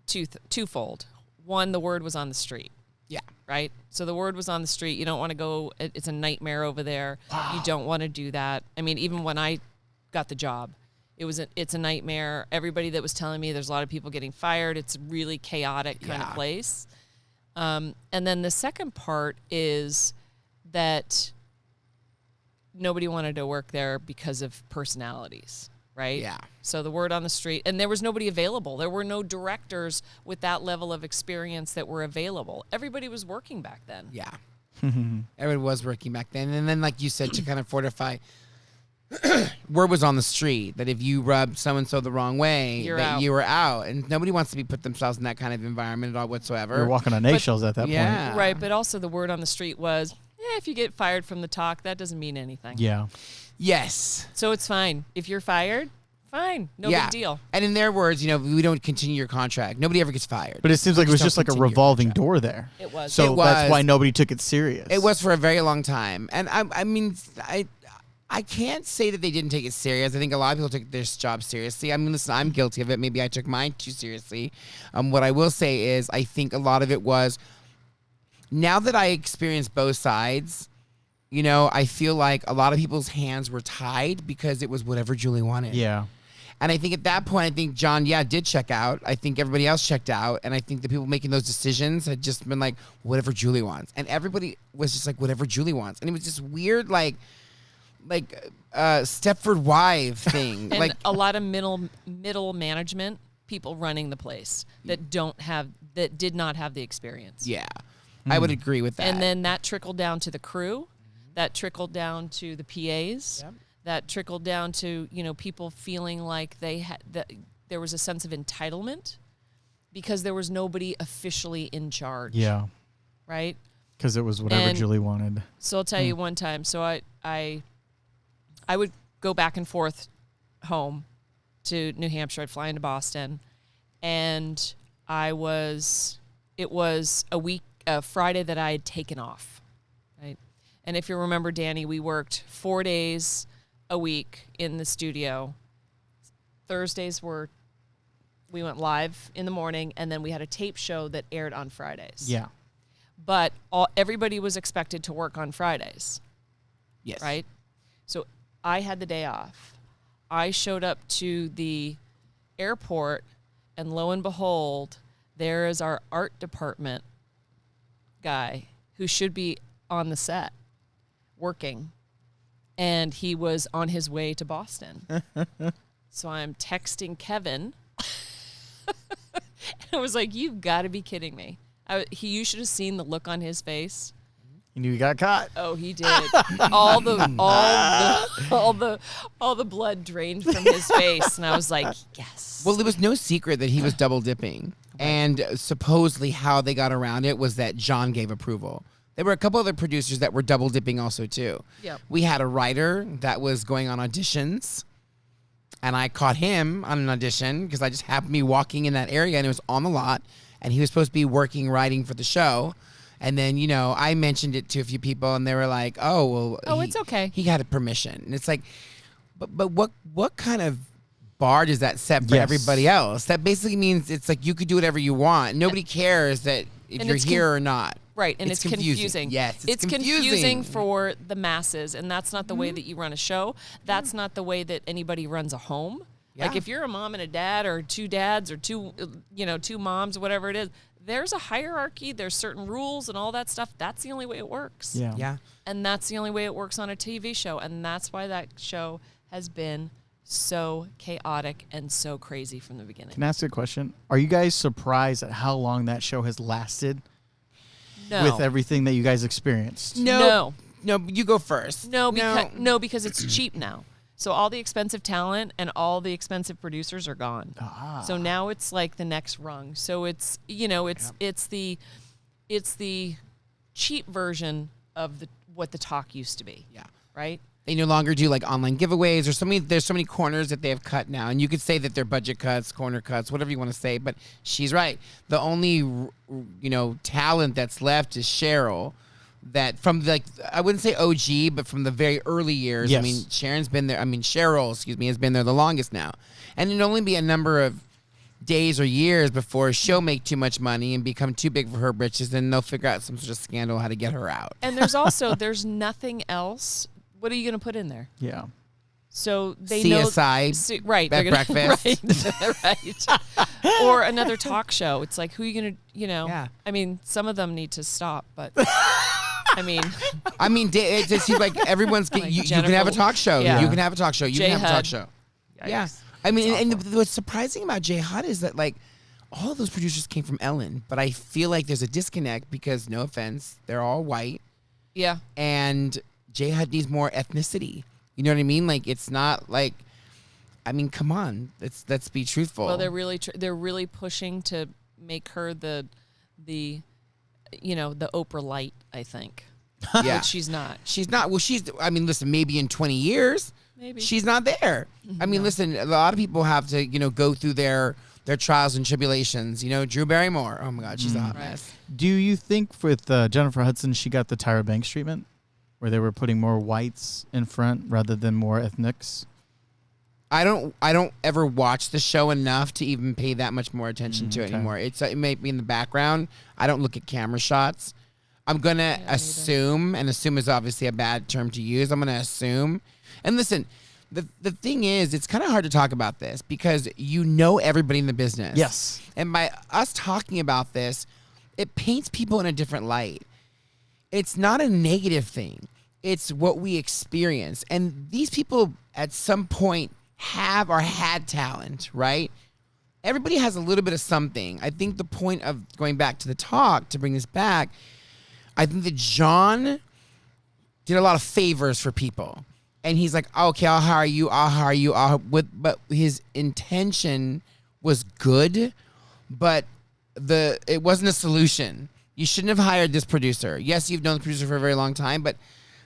twofold. One, the word was on the street. Yeah. Right? So the word was on the street. You don't want to go. It's a nightmare over there. Wow. You don't want to do that. I mean, even when I got the job, it's a nightmare. Everybody that was telling me there's a lot of people getting fired. It's a really chaotic kind of place. And then the second part is that nobody wanted to work there because of personalities, right? Yeah. So the word on the street, and there was nobody available. There were no directors with that level of experience that were available. Everybody was working back then. Yeah. Everyone was working back then. And then, like you said, to kind of fortify, word was on the street that if you rubbed so-and-so the wrong way, You're that out. you were out. And nobody wants to be put themselves in that kind of environment at all whatsoever. You're walking on eggshells at that yeah. point. Right, but also the word on the street was, if you get fired from the talk, that doesn't mean anything. Yeah. Yes. So it's fine. If you're fired, fine. No yeah. big deal. And in their words, we don't continue your contract. Nobody ever gets fired. But it seems like it was don't just like a continue your revolving contract. door there. It was. So It that's was. why nobody took it serious. It was for a very long time. And I mean, I can't say that they didn't take it serious. I think a lot of people took this job seriously. I mean, listen, I'm guilty of it. Maybe I took mine too seriously. What I will say is I think a lot of it was, now that I experienced both sides, I feel like a lot of people's hands were tied because it was whatever Julie wanted. Yeah. And I think at that point, I think John, did check out. I think everybody else checked out. And I think the people making those decisions had just been like, whatever Julie wants. And everybody was just like, whatever Julie wants. And it was this weird, like Stepford Wife thing. And like a lot of middle management people running the place that did not have the experience. yeah, I would agree with that. And then that trickled down to the crew, that trickled down to the PAs, Yep. that trickled down to people feeling like that there was a sense of entitlement because there was nobody officially in charge. Yeah. Right. Because it was whatever And- Julie wanted. So I'll tell you one time. So I would go back and forth home to New Hampshire. I'd fly into Boston, and it was a Friday that I had taken off, right? And if you remember, Danny, we worked 4 days a week in the studio. Thursdays we went live in the morning, and then we had a tape show that aired on Fridays. Yeah. But everybody was expected to work on Fridays, yes. right? So I had the day off. I showed up to the airport, and lo and behold, there is our art department guy who should be on the set working, and he was on his way to Boston. So I'm texting Kevin. I was like, "You've got to be kidding me." You should have seen the look on his face. You knew you got caught. Oh, he did. all the blood drained from his face, and I was like, yes. Well, it was no secret that he was double dipping. And supposedly how they got around it was that John gave approval. There were a couple other producers that were double dipping also too. Yep. We had a writer that was going on auditions, and I caught him on an audition because I just happened to be walking in that area, and it was on the lot, and he was supposed to be writing for the show. And then, I mentioned it to a few people, and they were like, "Oh, well, It's okay." He had a permission." And it's like, but what kind of bar does that set for Yes. everybody else? That basically means it's like you could do whatever you want. Nobody cares that if And you're it's here or not. Right, and it's confusing. Yes, it's confusing. confusing for the masses, and that's not the way that you run a show. That's not the way that anybody runs a home. Like Yeah. if you're a mom and a dad, or two dads, or two moms, whatever it is, there's a hierarchy. There's certain rules and all that stuff. That's the only way it works. Yeah. Yeah. And that's the only way it works on a TV show, and that's why that show has been so chaotic and so crazy from the beginning. Can I ask you a question? Are you guys surprised at how long that show has lasted No. with everything that you guys experienced? No, you go first. No, because it's cheap now. So all the expensive talent and all the expensive producers are gone. So now it's like the next rung. So it's it's the cheap version of what the talk used to be. Yeah. Right? They no longer do like online giveaways or there's so many corners that they have cut now. And you could say that they're budget cuts, corner cuts, whatever you want to say, but she's right. The only, talent that's left is Cheryl, that from I wouldn't say OG, but from the very early years. Yes. I mean, Cheryl, has been there the longest now. And it'd only be a number of days or years before she'll make too much money and become too big for her britches, and they'll figure out some sort of scandal how to get her out. And there's nothing else. What are you going to put in there? Yeah. So they CSI know, right? at They're gonna, breakfast. right? Or another talk show. It's like, who are you gonna, Yeah. I mean, some of them need to stop, but I mean, It just seems like everyone's. Like You can have a talk show. Yeah. You can have a talk show. You can have a talk J-Hud. show. Yikes. Yeah. I mean, and what's surprising about J Hud is that like all of those producers came from Ellen, but I feel like there's a disconnect because, no offense, they're all white, yeah, and J Hud needs more ethnicity. You know what I mean? Like, it's not like, I mean, come on, let's be truthful. well, they're really pushing to make her the Oprah Light, I think. Yeah. But she's not. She's not. Well, I mean, listen, maybe in 20 years, Maybe. she's not there. I mean, listen, a lot of people have to, go through their trials and tribulations. Drew Barrymore. Oh my God, she's a hot mess. Do you think with Jennifer Hudson, she got the Tyra Banks treatment, where they were putting more whites in front rather than more ethnics? I don't ever watch the show enough to even pay that much more attention to it anymore. It may be in the background. I don't look at camera shots. I'm gonna assume, and assume is obviously a bad term to use. I'm gonna assume. And listen, the thing is, it's kind of hard to talk about this because everybody in the business. Yes. And by us talking about this, it paints people in a different light. It's not a negative thing. It's what we experience. And these people at some point have or had talent, right? Everybody has a little bit of something. I think the point of going back to the talk, to bring this back, I think that John did a lot of favors for people. And he's like, okay, I'll hire you. But his intention was good, but it wasn't a solution. You shouldn't have hired this producer. Yes, you've known the producer for a very long time, but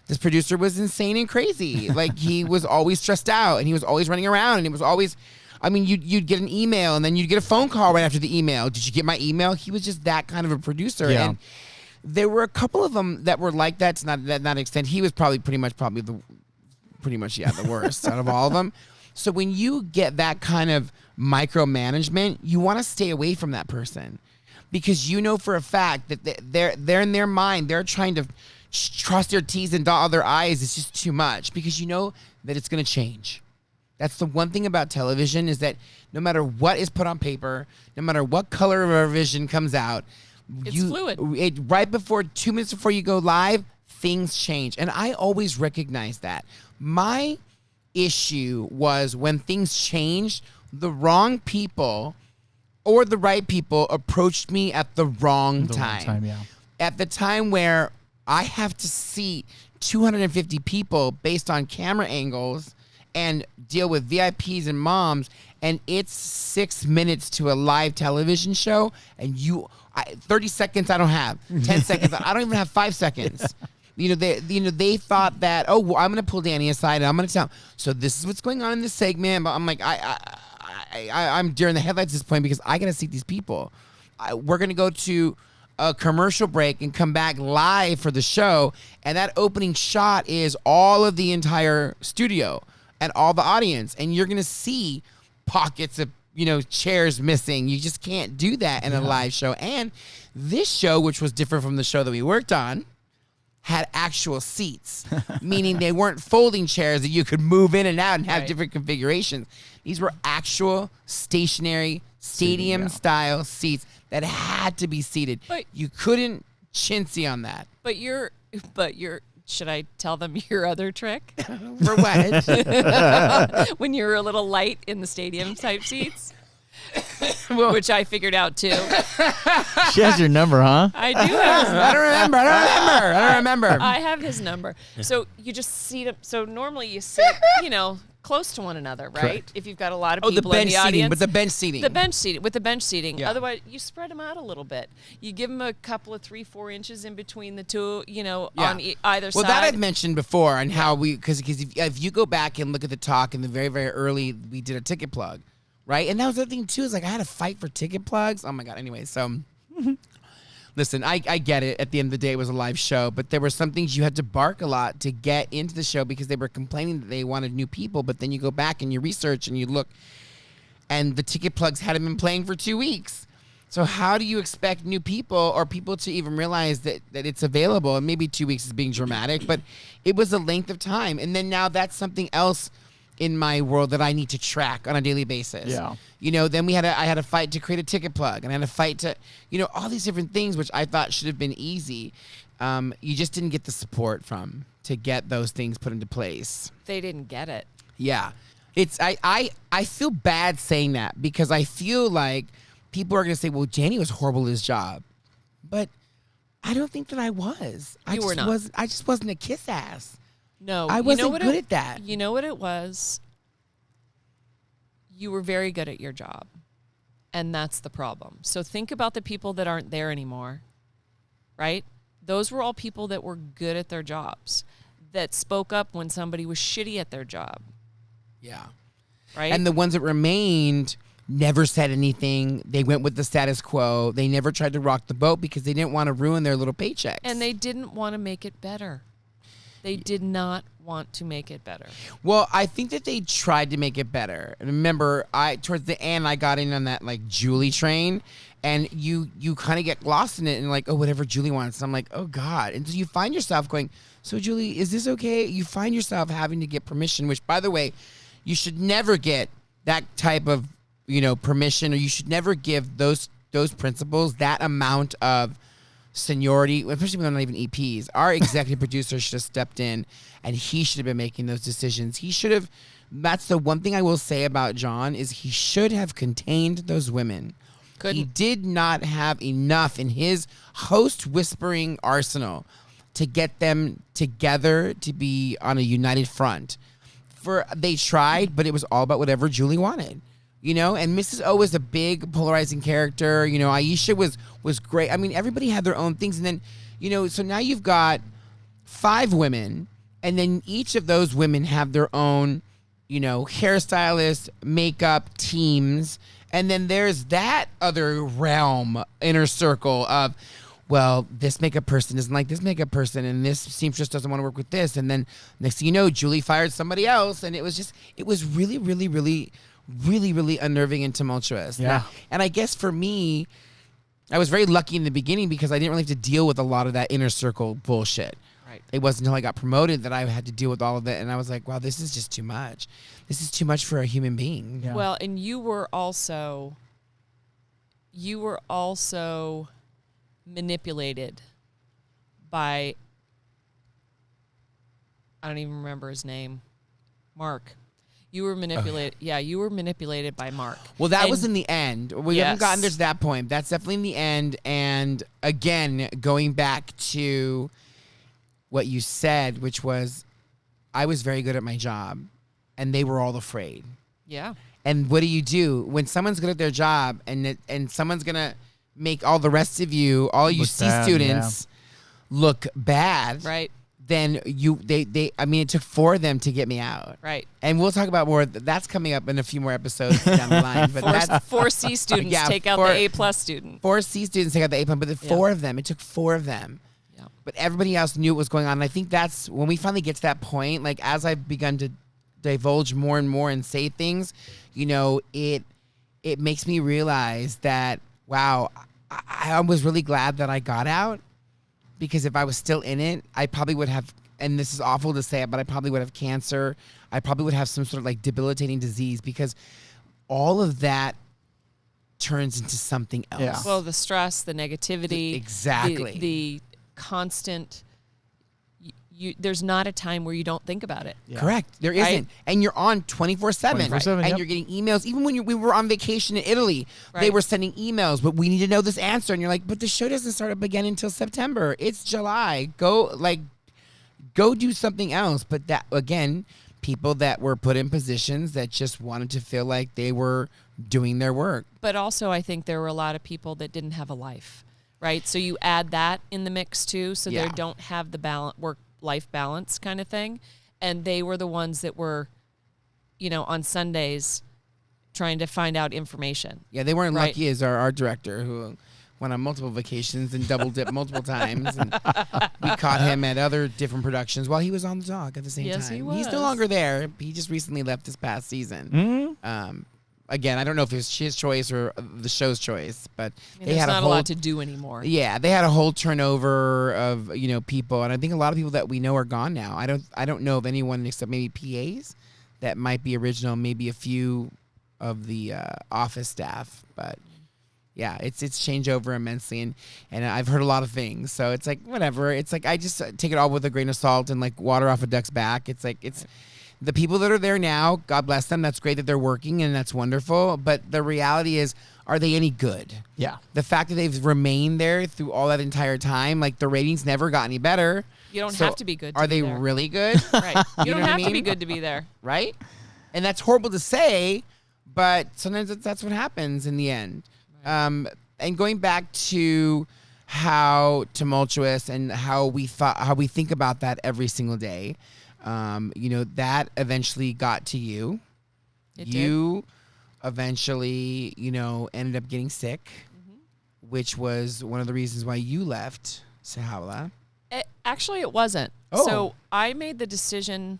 this producer was insane and crazy. Like, he was always stressed out, and he was always running around, and it was always, I mean, you'd get an email, and then you'd get a phone call right after the email. Did you get my email? He was just that kind of a producer. Yeah. And there were a couple of them that were like that to that extent. He was probably the worst out of all of them. So when you get that kind of micromanagement, you want to stay away from that person, because for a fact that they're in their mind, they're trying to cross their T's and dot all their I's. It's just too much, because that it's going to change. That's the one thing about television, is that no matter what is put on paper, no matter what color of our vision comes out, It's fluid. Right before 2 minutes before you go live, things change. And I always recognize that. My issue was when things changed, the wrong people or the right people approached me at the wrong time. Yeah. At the time where I have to seat 250 people based on camera angles and deal with VIPs and moms, and it's 6 minutes to a live television show, and 30 seconds I don't have, 10 seconds, I don't even have 5 seconds. They thought that, oh, well, I'm going to pull Danny aside and I'm going to tell him, so this is what's going on in this segment. But I'm like, I'm during the headlights at this point, because I got to seat these people. We're going to go to a commercial break and come back live for the show. And that opening shot is all of the entire studio and all the audience. And you're going to see pockets of, chairs missing. You just can't do that in a live show. And this show, which was different from the show that we worked on, had actual seats, meaning they weren't folding chairs that you could move in and out and have different configurations. These were actual stationary stadium-style seats that had to be seated. But you couldn't chintzy on that. But you're. Should I tell them your other trick? For what? When you were a little light in the stadium type seats, which I figured out too. She has your number, huh? I do have. I don't remember. I have his number. So you just seat him. So normally you sit, close to one another, right? Correct. If you've got a lot of Oh, the people in bench the seating, audience. but the bench seating. With the bench seating. Yeah. Otherwise, you spread them out a little bit. You give them a couple of 3-4 inches in between the two, on either side. Well, that I've mentioned before, and how because if you go back and look at the talk in the very, very early, we did a ticket plug, right? And that was the other thing too, is like I had to fight for ticket plugs. Oh my God. Anyway, so listen, I get it. At the end of the day, it was a live show, but there were some things you had to bark a lot to get into the show, because they were complaining that they wanted new people. But then you go back and you research and you look, and the ticket plugs hadn't been playing for 2 weeks. So how do you expect new people or people to even realize that it's available? And maybe 2 weeks is being dramatic, but it was a length of time. And then now that's something else in my world that I need to track on a daily basis. Yeah. You know, then I had a fight to create a ticket plug, and I had a fight to, you know, all these different things, which I thought should have been easy. You just didn't get the support from to get those things put into place. They didn't get it. Yeah. It's I feel bad saying that because I feel like people are going to say, well, Danny was horrible at his job. But I don't think that I was. I just wasn't a kiss ass. No. I wasn't good at that. You know what it was? You were very good at your job. And that's the problem. So think about the people that aren't there anymore, right? Those were all people that were good at their jobs, that spoke up when somebody was shitty at their job. Yeah. Right? And the ones that remained never said anything. They went with the status quo. They never tried to rock the boat because they didn't want to ruin their little paychecks. And they didn't want to make it better. They did not want to make it better. Well, I think that they tried to make it better. And remember, towards the end, I got in on that like Julie train, and you kind of get lost in it and like, oh, whatever Julie wants. And I'm like, oh God. And so you find yourself going, so Julie, is this okay? You find yourself having to get permission, which, by the way, you should never get that type of, you know, permission, or you should never give those principals that amount of seniority, especially when they're not even EPs. Our executive producer should have stepped in, and he should have been making those decisions. He should have. That's the one thing I will say about John is he should have contained those women. Couldn't. He did not have enough in his host whispering arsenal to get them together to be on a united front. They tried, but it was all about whatever Julie wanted. You know, and Mrs. O was a big polarizing character. You know, Aisha was great. I mean, everybody had their own things. And then, you know, so now you've got 5 women, and then each of those women have their own, you know, hairstylist, makeup teams. And then there's that other realm, inner circle of, well, this makeup person doesn't like this makeup person, and this seamstress doesn't want to work with this. And then next thing you know, Julie fired somebody else. And it was really, really, really, really, really unnerving and tumultuous. Yeah. And I guess for me, I was very lucky in the beginning because I didn't really have to deal with a lot of that inner circle bullshit. Right. It wasn't until I got promoted that I had to deal with all of it. And I was like, wow, this is just too much. This is too much for a human being. Yeah. Well, and you were also manipulated by, I don't even remember his name, Mark. You were manipulated. Yeah, you were manipulated by Mark. Well, that And- was in the end. We haven't gotten to that point. That's definitely in the end. And again, going back to what you said, which was, I was very good at my job, and they were all afraid. Yeah. And what do when someone's good at their job, and someone's gonna make all the rest of you, all you Look C bad, students, look bad? Right. Then I mean, it took 4 of them to get me out. Right. And we'll talk about more. That's coming up in a few more episodes down the line. But that's 4 C students Yeah, take out 4 the A+ student. 4 C students take out the A+, but the 4 of them. It took 4 of them. Yeah. But everybody else knew what was going on. And I think that's when we finally get to that point. Like, as I've begun to divulge more and more and say things, you know, it makes me realize that, wow, I was really glad that I got out, because if I was still in it, I probably would have, and this is awful to say it, but I probably would have cancer. I probably would have some sort of like debilitating disease, because all of that turns into something else. Yeah. Well, the stress, the negativity, Exactly. the constant. There's not a time where you don't think about it. Yeah. Correct. There Right? isn't. And you're on 24/7. 24/7, And yep. you're getting emails. Even when we were on vacation in Italy, they Right. were sending emails, but we need to know this answer. And you're like, but the show doesn't start up again until September. It's July. Go do something else. But that, again, people that were put in positions that just wanted to feel like they were doing their work. But also, I think there were a lot of people that didn't have a life, right? So you add that in the mix too. So Yeah. they don't have the work-life balance kind of thing. And they were the ones that were, you know, on Sundays trying to find out information. Yeah, they weren't Right. lucky as our art director, who went on multiple vacations and double dipped multiple times. And we caught him at other different productions while he was on the dog at the same Yes, time. he He's no was. longer there. He just recently left this past season. Again, I don't know if it was his choice or the show's choice, but I mean, they there's had not a whole a lot to do anymore. yeah, they had a whole turnover of, you know, people, and I think a lot of people that we know are gone now. I don't know of anyone except maybe PAs that might be original, maybe a few of the office staff, but yeah, it's changed over immensely, and I've heard a lot of things, so it's like whatever. It's like I just take it all with a grain of salt and like water off a duck's back. It's like it's the people that are there now, God bless them. That's great that they're working, and that's wonderful. But the reality is, are they any good? Yeah. The fact that they've remained there through all that entire time, like the ratings never got any better. You don't So have to be good. To are be they there. really good? Right. You know don't what I have to be mean? good to be there. Right? And that's horrible to say, but sometimes that's what happens in the end. And going back to how tumultuous and how we think about that every single day, that eventually got to you. It You eventually, ended up getting sick, which was one of the reasons why you left Sahala. Actually, it wasn't. Oh. So I made the decision.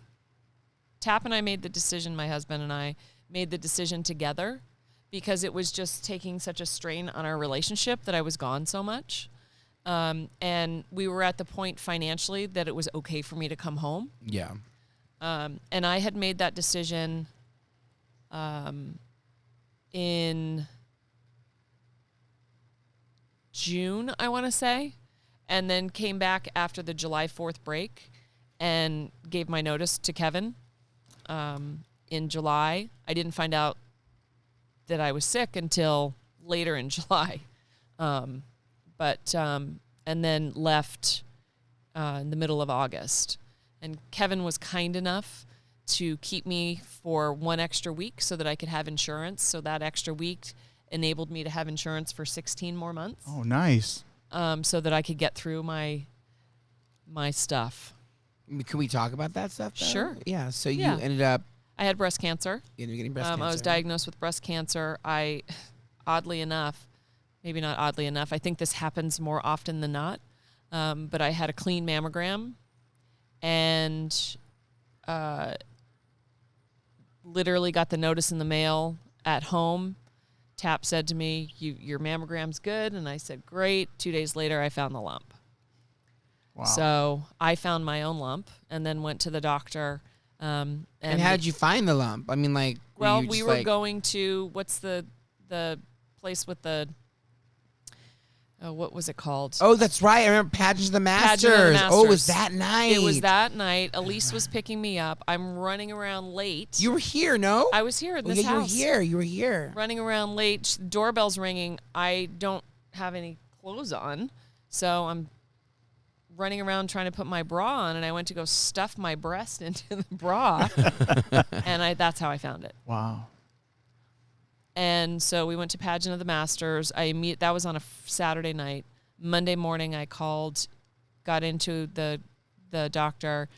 Tap and I made the decision. My husband and I made the decision together because it was just taking such a strain on our relationship that I was gone so much. And we were at the point financially that it was okay for me to come home. Yeah. And I had made that decision in June, I want to say, and then came back after the July 4th break and gave my notice to Kevin in July. I didn't find out that I was sick until later in July. And then left in the middle of August. And Kevin was kind enough to keep me for one extra week so that I could have insurance. So that extra week enabled me to have insurance for 16 more months. Oh, nice. So that I could get through my stuff. Can we talk about that stuff, though? Sure. Yeah. So Yeah. you ended up I had breast cancer. getting breast cancer. I was diagnosed with breast cancer. Oddly enough, maybe not oddly enough, I think this happens more often than not, but I had a clean mammogram and literally got the notice in the mail at home. Tap said to me, your mammogram's good. And I said, great. 2 days later, I found the lump. Wow. So I found my own lump and then went to the doctor. And how did you find the lump? I mean, like, Well, you we just were like- going to, what's the place with the, what was it called? Oh, that's right. I remember Pageant of the Masters. Pageant of the Oh, it was Masters. that night. It was that night. Elise was picking me up. I'm running around late. You were here, no? I was here in Oh, this yeah, house. You were here. Running around late. Doorbell's ringing. I don't have any clothes on, so I'm running around trying to put my bra on, and I went to go stuff my breast into the bra, and that's how I found it. Wow. And so we went to Pageant of the Masters. That was on a Saturday night. Monday morning, I called, got into the doctor.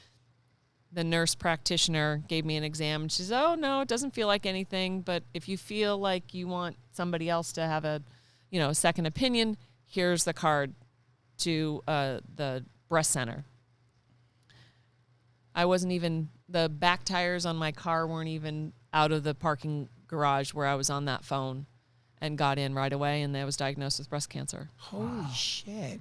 The nurse practitioner gave me an exam. And she says, "Oh no, it doesn't feel like anything. But if you feel like you want somebody else to have a second opinion, here's the card to the breast center." The back tires on my car weren't even out of the parking garage where I was on that phone, and got in right away, and I was diagnosed with breast cancer. Holy shit.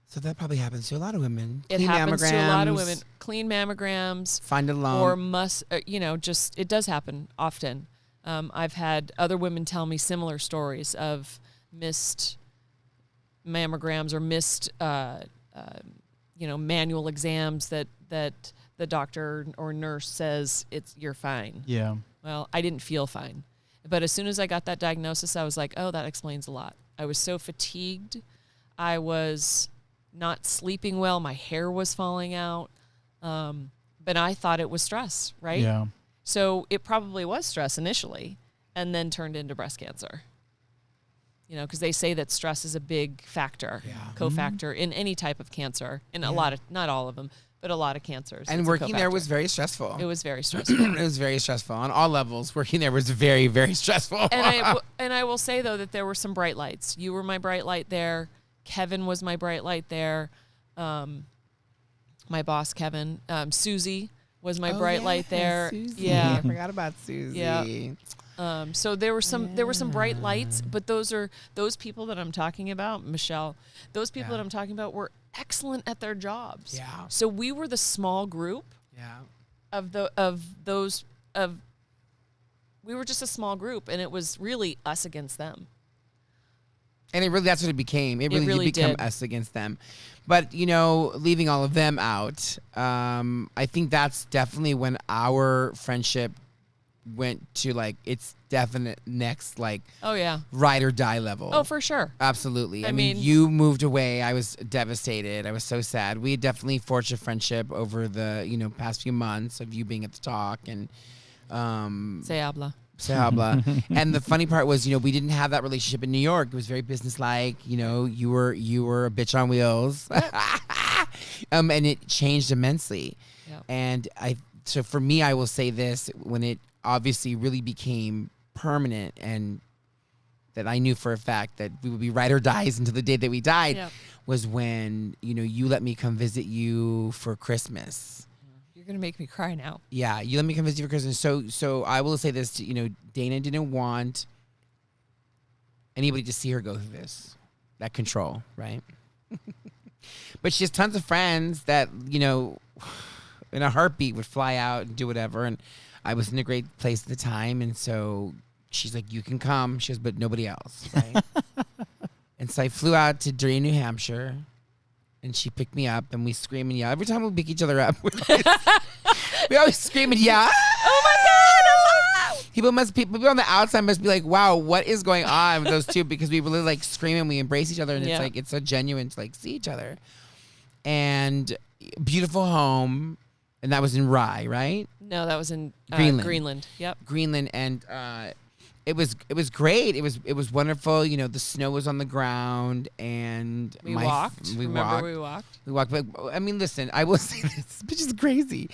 So that probably happens to a lot of women. It Clean happens to a lot of mammograms, women. Clean mammograms, Find a lump. or it does happen often. I've had other women tell me similar stories of missed mammograms or missed, manual exams that the doctor or nurse says you're fine. Yeah. Well, I didn't feel fine. But as soon as I got that diagnosis, I was like, oh, that explains a lot. I was so fatigued. I was not sleeping well. My hair was falling out. But I thought it was stress, right? Yeah. So it probably was stress initially and then turned into breast cancer. Because they say that stress is a big factor, cofactor in any type of cancer. In a lot of, not all of them, but a lot of cancers. And it's a working there cofactor. was very stressful. It was very stressful. It was very stressful on all levels. Working there was very, very stressful. And I will say, though, that there were some bright lights. You were my bright light there. Kevin was my bright light there. My boss, Kevin. Susie was my bright light there. Susie. Yeah. I forgot about Susie. Yeah. So there were some bright lights, but those people that I'm talking about, Michelle, those people that I'm talking about were excellent at their jobs. Yeah. So we were the small group Yeah. we were just a small group, and it was really us against them. And that's what it became. It really did become did. us against them. But, leaving all of them out, I think that's definitely when our friendship went to, like, its definite next, like, Oh yeah. ride or die level. Oh, for sure. Absolutely. I I mean, mean- you moved away. I was devastated. I was so sad. We definitely forged a friendship over the, past few months of you being at the talk and Se habla. se habla. And the funny part was, we didn't have that relationship in New York. It was very businesslike. You were a bitch on wheels. And it changed immensely. Yep. And so for me, I will say this, when it obviously really became permanent and that I knew for a fact that we would be ride or dies until the day that we died, Yep. was when, you let me come visit you for Christmas. You're gonna make me cry now. Yeah, you let me come visit you for Christmas. So I will say this, Dana didn't want anybody to see her go through this, that control, right? But she has tons of friends that, in a heartbeat would fly out and do whatever. And I was in a great place at the time. And so she's like, you can come. She goes, but nobody else, right? And so I flew out to Drane, New Hampshire. And she picked me up, and we scream and yell. Every time we pick each other up, we always scream and yell. Oh my God! People on the outside must be like, wow, what is going on with those two? Because we really like scream and we embrace each other, and Yeah. it's so genuine to like see each other. And beautiful home, and that was in Rye, right? No, that was in Greenland. Yep. Greenland, and it was great. It was wonderful. The snow was on the ground, and We walked. We Remember walked. we walked? But I mean, listen, I will say this bitch is crazy.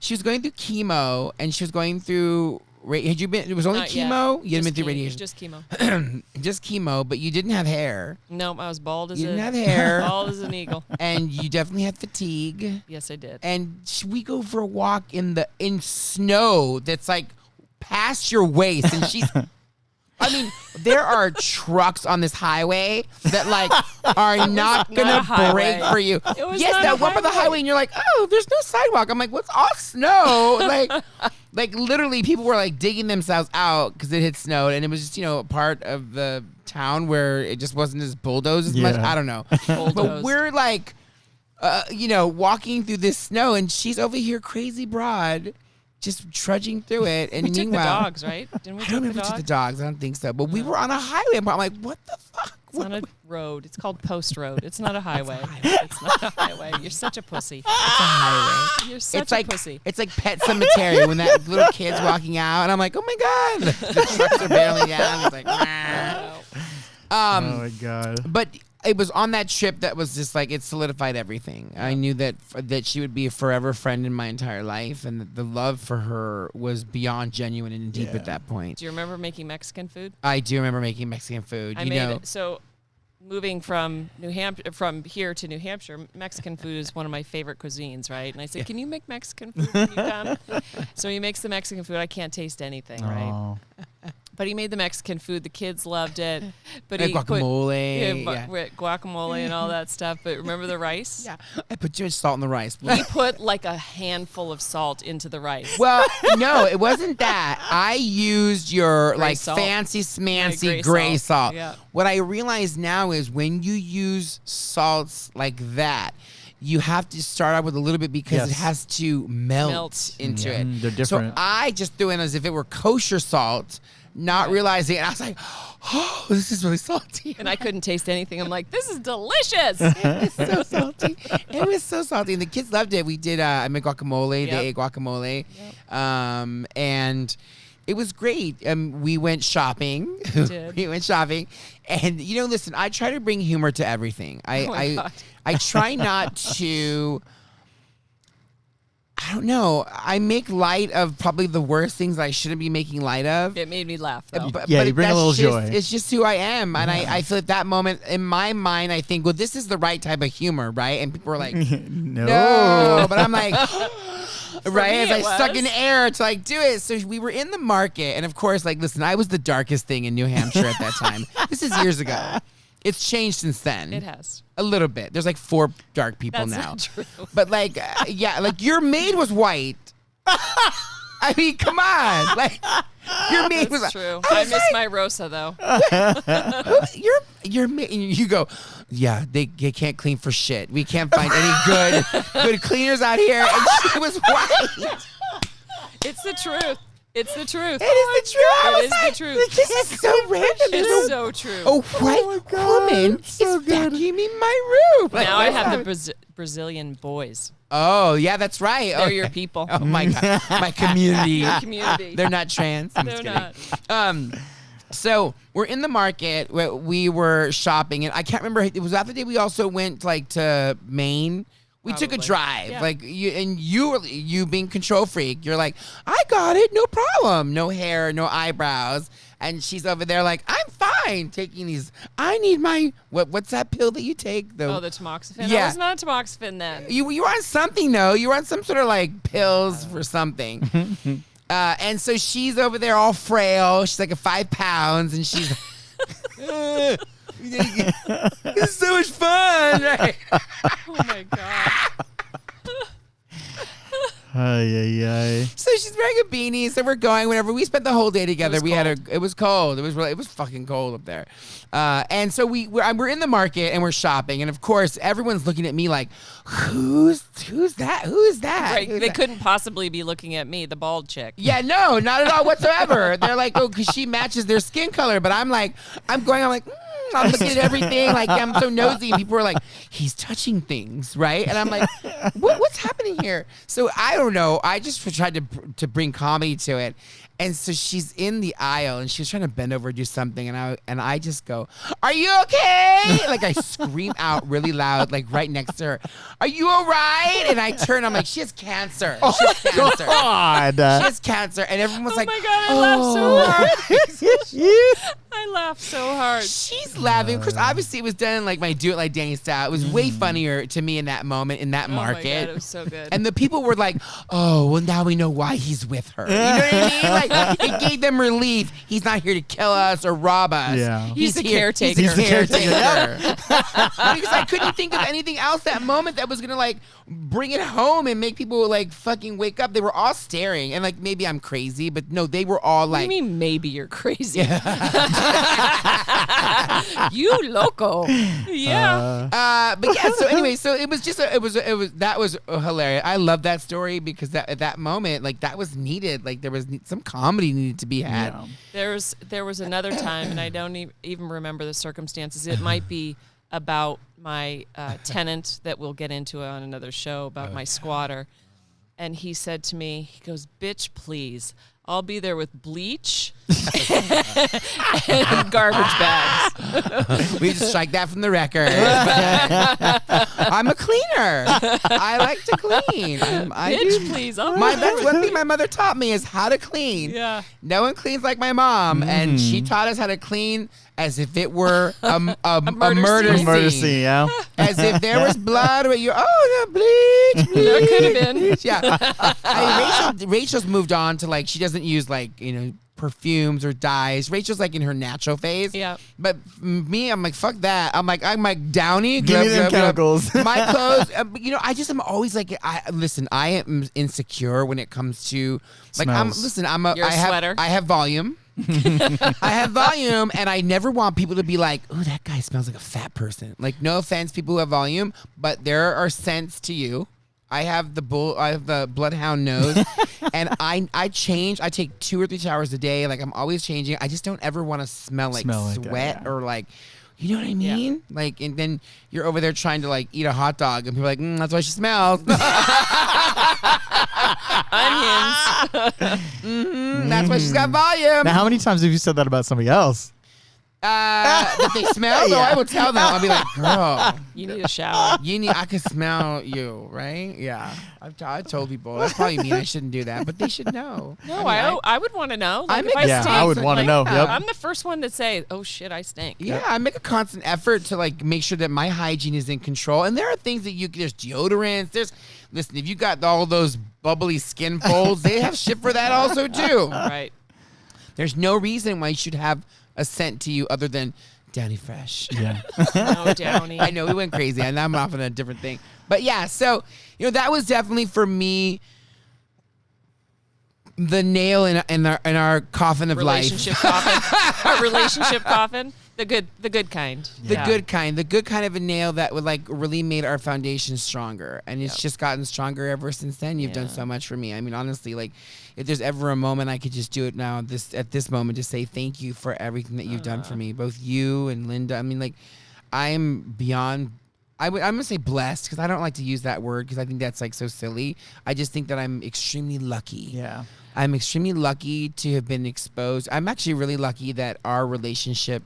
She was going through chemo, and she was going through. Had you been? It was only Not yet. chemo. You hadn't been through Just radiation. Just chemo. Just chemo, but you didn't have hair, No, I was bald as You didn't have hair. bald as an eagle. and you definitely had fatigue. Yes, I did. And we go for a walk in snow that's like past your waist, and she's. I mean, there are trucks on this highway that like are not not gonna a highway. break for you. It was Yes, not that a one by the highway. highway, and you're like, oh, there's no sidewalk. I'm like, what's all snow? Like literally, people were like digging themselves out because it had snowed, and it was just a part of the town where it just wasn't as bulldozed as much. Yeah. I don't know, but Bulldozed. we're like, walking through this snow, and she's over here, crazy broad, just trudging through it. And We took the meanwhile, dogs, right? Didn't we I take don't the remember if we dog? took the dogs. I don't think so. But we were on a highway. And I'm like, what the fuck? It's on a road. It's called Post Road. It's not a highway. It's not a highway. You're such a pussy. It's a highway. You're such It's a like pussy. It's like Pet Cemetery when that little kid's walking out, and I'm like, oh my god, the trucks are barely down. It's like, "Nah." Oh my God. But it was on that trip that was just like it solidified everything. I knew that she would be a forever friend in my entire life, and that the love for her was beyond genuine and deep Yeah. at that point. Do you remember making Mexican food? I do remember making Mexican food. I made it. So moving from from here to New Hampshire, Mexican food is one of my favorite cuisines, right? And I said, can you make Mexican food when you come? So he makes the Mexican food. I can't taste anything, right? Oh. But he made the Mexican food. The kids loved it. But Like he put guacamole. guacamole and all that stuff. But remember the rice? Yeah, I put too much salt in the rice. He put like a handful of salt into the rice. Well, no, it wasn't that. I used your Gray like salt. fancy smancy Yeah, gray gray salt. salt. Yeah. What I realize now is when you use salts like that, you have to start out with a little bit because it Yes. has to melt Melt. into it. They're different. So I just threw in as if it were kosher salt, not realizing it. And I was like, oh, this is really salty. And I couldn't taste anything. I'm like, this is delicious. It was so salty. It was so salty, and the kids loved it. We did. I made guacamole. Yep. They ate guacamole, and it was great. We went shopping. did. We went shopping, and listen. I try to bring humor to everything. Oh my God. I try not to. I don't know. I make light of probably the worst things I shouldn't be making light of. It made me laugh, though. Yeah, you bring a that's little just- joy. It's just who I am. And I feel at that moment, in my mind, I think, well, this is the right type of humor, right? And people are like, no. no. But I'm like, right? me As I it suck in was. air to like do it. So we were in the market. And of course, like, listen, I was the darkest thing in New Hampshire at that time. This is years ago. It's changed since then. It has. A little bit. There's like 4 dark people That's now. not true. But like, yeah, like your maid was white. I mean, come on. Like, your maid was That's like, true. I miss my Rosa though. your maid, and you go, yeah, they can't clean for shit. We can't find any good cleaners out here. And she was right. It's the truth. It's the truth. It is the truth. I It was is like, the truth. This is so random. It's so true. A white woman so is good. vacuuming my room. Like, Now I what's have that? the Brazilian boys. Oh, yeah, that's right. They're Oh, your people. oh my God. My community. Your community. They're not trans. I'm They're just kidding. not. So we're in the market. We were shopping, and I can't remember. It was that the day we also went like to Maine. We took a Probably. drive, Yeah. like you being control freak. You're like, I got it, no problem, no hair, no eyebrows, and she's over there like, I'm fine taking these. I need my what's that pill that you take? Oh, the tamoxifen? Yeah. I was not tamoxifen then. You were on something though. You were on some sort of like pills for something. And so she's over there all frail. She's like a 5 pounds, and she's. It's so much fun, right? Oh my God. Ay, ay, ay. So she's wearing a beanie. So we're going. Whenever we spent the whole day together, was we had it was cold. It was fucking cold up there. And so we're in the market and we're shopping, and of course everyone's looking at me like, who's that? Who is that? Right. Who's They that? couldn't possibly be looking at me, the bald chick. Yeah, no, not at all whatsoever. They're like, oh, because she matches their skin color. But I'm like, I'm I'm looking at everything. Like, I'm so nosy. And people are like, he's touching things, right? And I'm like, what's happening here? So I don't know. I just tried to bring comedy to it. And so she's in the aisle and she's trying to bend over and do something. And I just go, are you okay? Like, I scream out really loud, like right next to her, are you all right? And I turn, I'm like, she has cancer. She has cancer. God. She has cancer. And everyone was Oh like, my God, I laughed so hard. I laughed so hard. She's laughing because obviously it was done in like my Do It Like Danny style. It was way funnier to me in that moment, in that Oh my God, market. it was so good. And the people were like, oh, well, now we know why he's with her. You know what I mean? Like, it gave them relief. He's not here to kill us or rob us. Yeah. He's the here. caretaker. He's the He's the caretaker. Because I couldn't think of anything else that moment that was going to, like, bring it home and make people, like, fucking wake up. They were all staring. And, like, maybe I'm crazy, but no, they were all What do like. you mean maybe you're crazy? You loco. Yeah. But yeah, so anyway, so it was just that was hilarious. I love that story because at that moment, like, that was needed. Like, there was some comedy needed to be had. Yeah. There was another time, and I don't even remember the circumstances. It might be about my tenant that we'll get into on another show, about my squatter. And he said to me, he goes, bitch, please. I'll be there with bleach and garbage bags. We just strike that from the record. I'm a cleaner. I like to clean. Bitch, please. I'll be That's there one with thing my mother taught me is how to clean. Yeah. No one cleans like my mom, and she taught us how to clean as if it were a murder scene. Murder scene, yeah. As if there was blood, or you, oh, no, bleach, bleach. There could have been. Yeah. Rachel's moved on to, like, she doesn't use, like, perfumes or dyes. Rachel's like in her natural phase. Yeah. But me, I'm like, fuck that. I'm like Downey. Give me them chemicals. My clothes. I just am always like, I am insecure when it comes to, like, Smells. You're a sweater. I have volume. I have volume, and I never want people to be like, "Oh, that guy smells like a fat person." Like, no offense, people who have volume, but there are scents to you. I have the bloodhound nose, and I change. I take 2 or 3 showers a day. Like, I'm always changing. I just don't ever want to smell like Smell sweat like that, yeah. or like. You know what I mean? Like, and then you're over there trying to, like, eat a hot dog, and people are like, that's why she smells. Onions. That's why she's got volume. Now, how many times have you said that about somebody else? That they smell? No, I will tell them. I'll be like, girl, You need a shower. I can smell you, right? Yeah. I've told people. That's probably mean. I shouldn't do that, but they should know. No, I mean, I would want to know. Like, I'm if I Yeah, stink, I would wanna know. Yep. I'm the first one to say, "Oh shit, I stink." Yeah, I make a constant effort to, like, make sure that my hygiene is in control. And there are things that there's deodorants. Listen, if you got all those bubbly skin folds, they have shit for that also too. Right. There's no reason why you should have a scent to you other than Downy Fresh. Yeah. No, Downey. I know we went crazy, and I'm off on a different thing. But yeah, so that was definitely for me the nail in our coffin of Relationship life. coffin. A relationship coffin. The good kind. The good kind of a nail that would like really made our foundation stronger, and it's just gotten stronger ever since then. You've done so much for me. I mean, honestly, like if there's ever a moment I could just do it now, at this moment, to say thank you for everything that you've done for me, both you and Linda. I mean, like I'm beyond. I'm gonna say blessed because I don't like to use that word because I think that's like so silly. I just think that I'm extremely lucky. Yeah. I'm extremely lucky to have been exposed. I'm actually really lucky that our relationship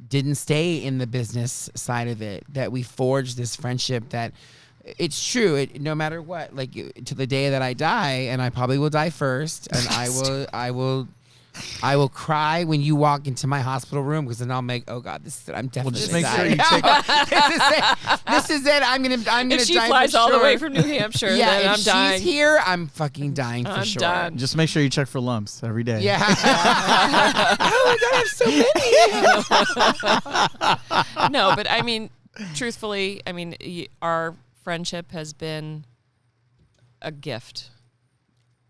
didn't stay in the business side of it, that we forged this friendship that it's true. No matter what, like to the day that I die, and I probably will die first, and I will cry when you walk into my hospital room because then I'll make, oh God, I'm definitely just gonna make die. sure you check. This is it. I'm gonna If she die flies for all the sure. way from New Hampshire, Yeah, then if I'm dying. she's here, I'm fucking dying for I'm sure. done. Just make sure you check for lumps every day. Yeah. Oh my God, I have so many. No, but I mean, truthfully, I mean, our friendship has been a gift.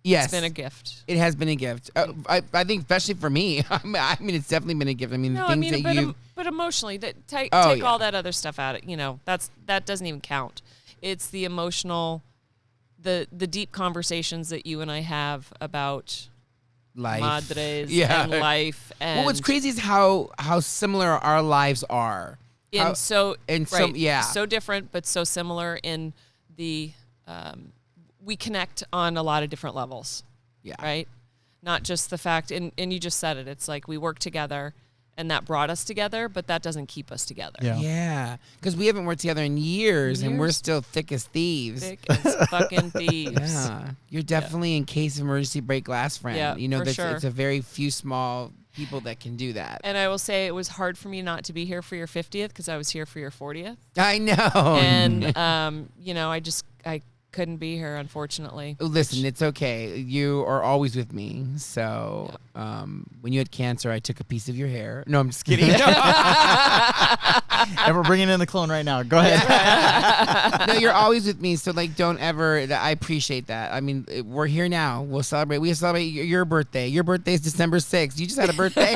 Yes. It's been a gift. It has been a gift. I think, especially for me. I mean, it's definitely been a gift. I mean, No, the I things mean, that you. but emotionally, take Oh, yeah. all that other stuff out. You know, that doesn't even count. It's the emotional, the deep conversations that you and I have about Life. madres Yeah. and life. And Well, what's crazy is how similar our lives are. so different, but so similar in the. We connect on a lot of different levels. Yeah. Right? Not just the fact, and you just said it, it's like we work together and that brought us together, but that doesn't keep us together. Yeah. Yeah. Because we haven't worked together in years, and we're Years. still thick as thieves. Thick as fucking thieves. Yeah. You're definitely in case of emergency break glass friend. Yeah, you know, for sure. it's a very few small people that can do that. And I will say it was hard for me not to be here for your 50th because I was here for your 40th. I know. And, you know, I couldn't be here, unfortunately. Listen, it's okay. You are always with me. So when you had cancer, I took a piece of your hair. No, I'm just kidding. And we're bringing in the clone right now. Go ahead. No, you're always with me. So like, don't ever. I appreciate that. I mean, we're here now. We'll celebrate. We celebrate your birthday. Your birthday is December 6th. You just had a birthday.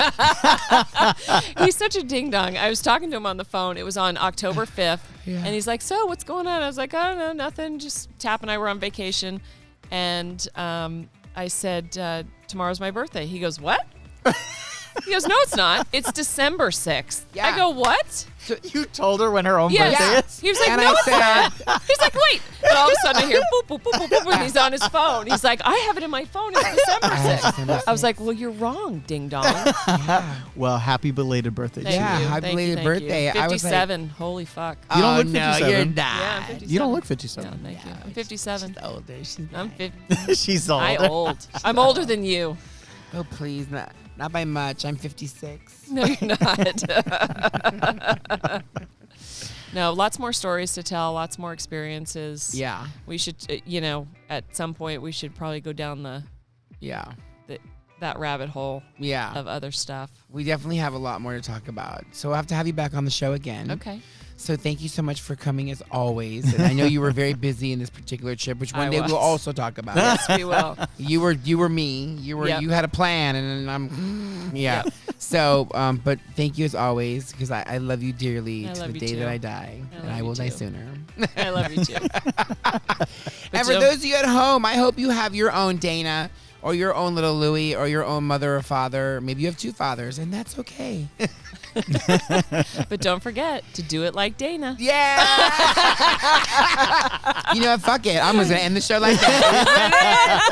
He's such a ding dong. I was talking to him on the phone. It was on October 5th. Yeah. And he's like, so what's going on? I was like, I don't know, nothing. Just Tap and I were on vacation. And I said, tomorrow's my birthday. He goes, what? He goes, no, it's not. It's December 6th. Yeah. I go, what? You told her when her own Yes. birthday Yeah. is? He was like, And no, I it's said- not. He's like, wait. And all of a sudden I hear boop, boop, boop, boop, boop, and he's on his phone. He's like, I have it in my phone. It's December 6th. I was like, well, you're wrong, ding dong. Well, happy belated birthday to Thank you. Yeah, you. happy Thank belated you, thank birthday. You. I was like- 57. Holy fuck. You don't look no, 57. you're Yeah, not. I'm 57. You don't look Yeah, 57. thank you. I'm 57. She's older. She's I'm not. 50. She's old. I'm old. I'm older than you. Oh, please, not by much. I'm 56. No, you're not. No, lots more stories to tell, lots more experiences. Yeah. We should, you know, at some point we should probably go down Yeah. that rabbit hole Yeah. of other stuff. We definitely have a lot more to talk about. So we'll have to have you back on the show again. Okay. So thank you so much for coming as always. And I know you were very busy in this particular trip, which one I day was. we'll also talk about. Yes, we will. You were me. Yep. You had a plan, and I'm yeah. Yep. So, but thank you as always because I love you dearly I to love the you day too. that I die, I and love I you will die too. sooner. I love you too. And for don't- those of you at home, I hope you have your own Dana or your own little Louie or your own mother or father. Maybe you have two fathers, and that's okay. But don't forget to do it like Dana. Yeah. You know what? Fuck it. I'm just gonna end the show like that.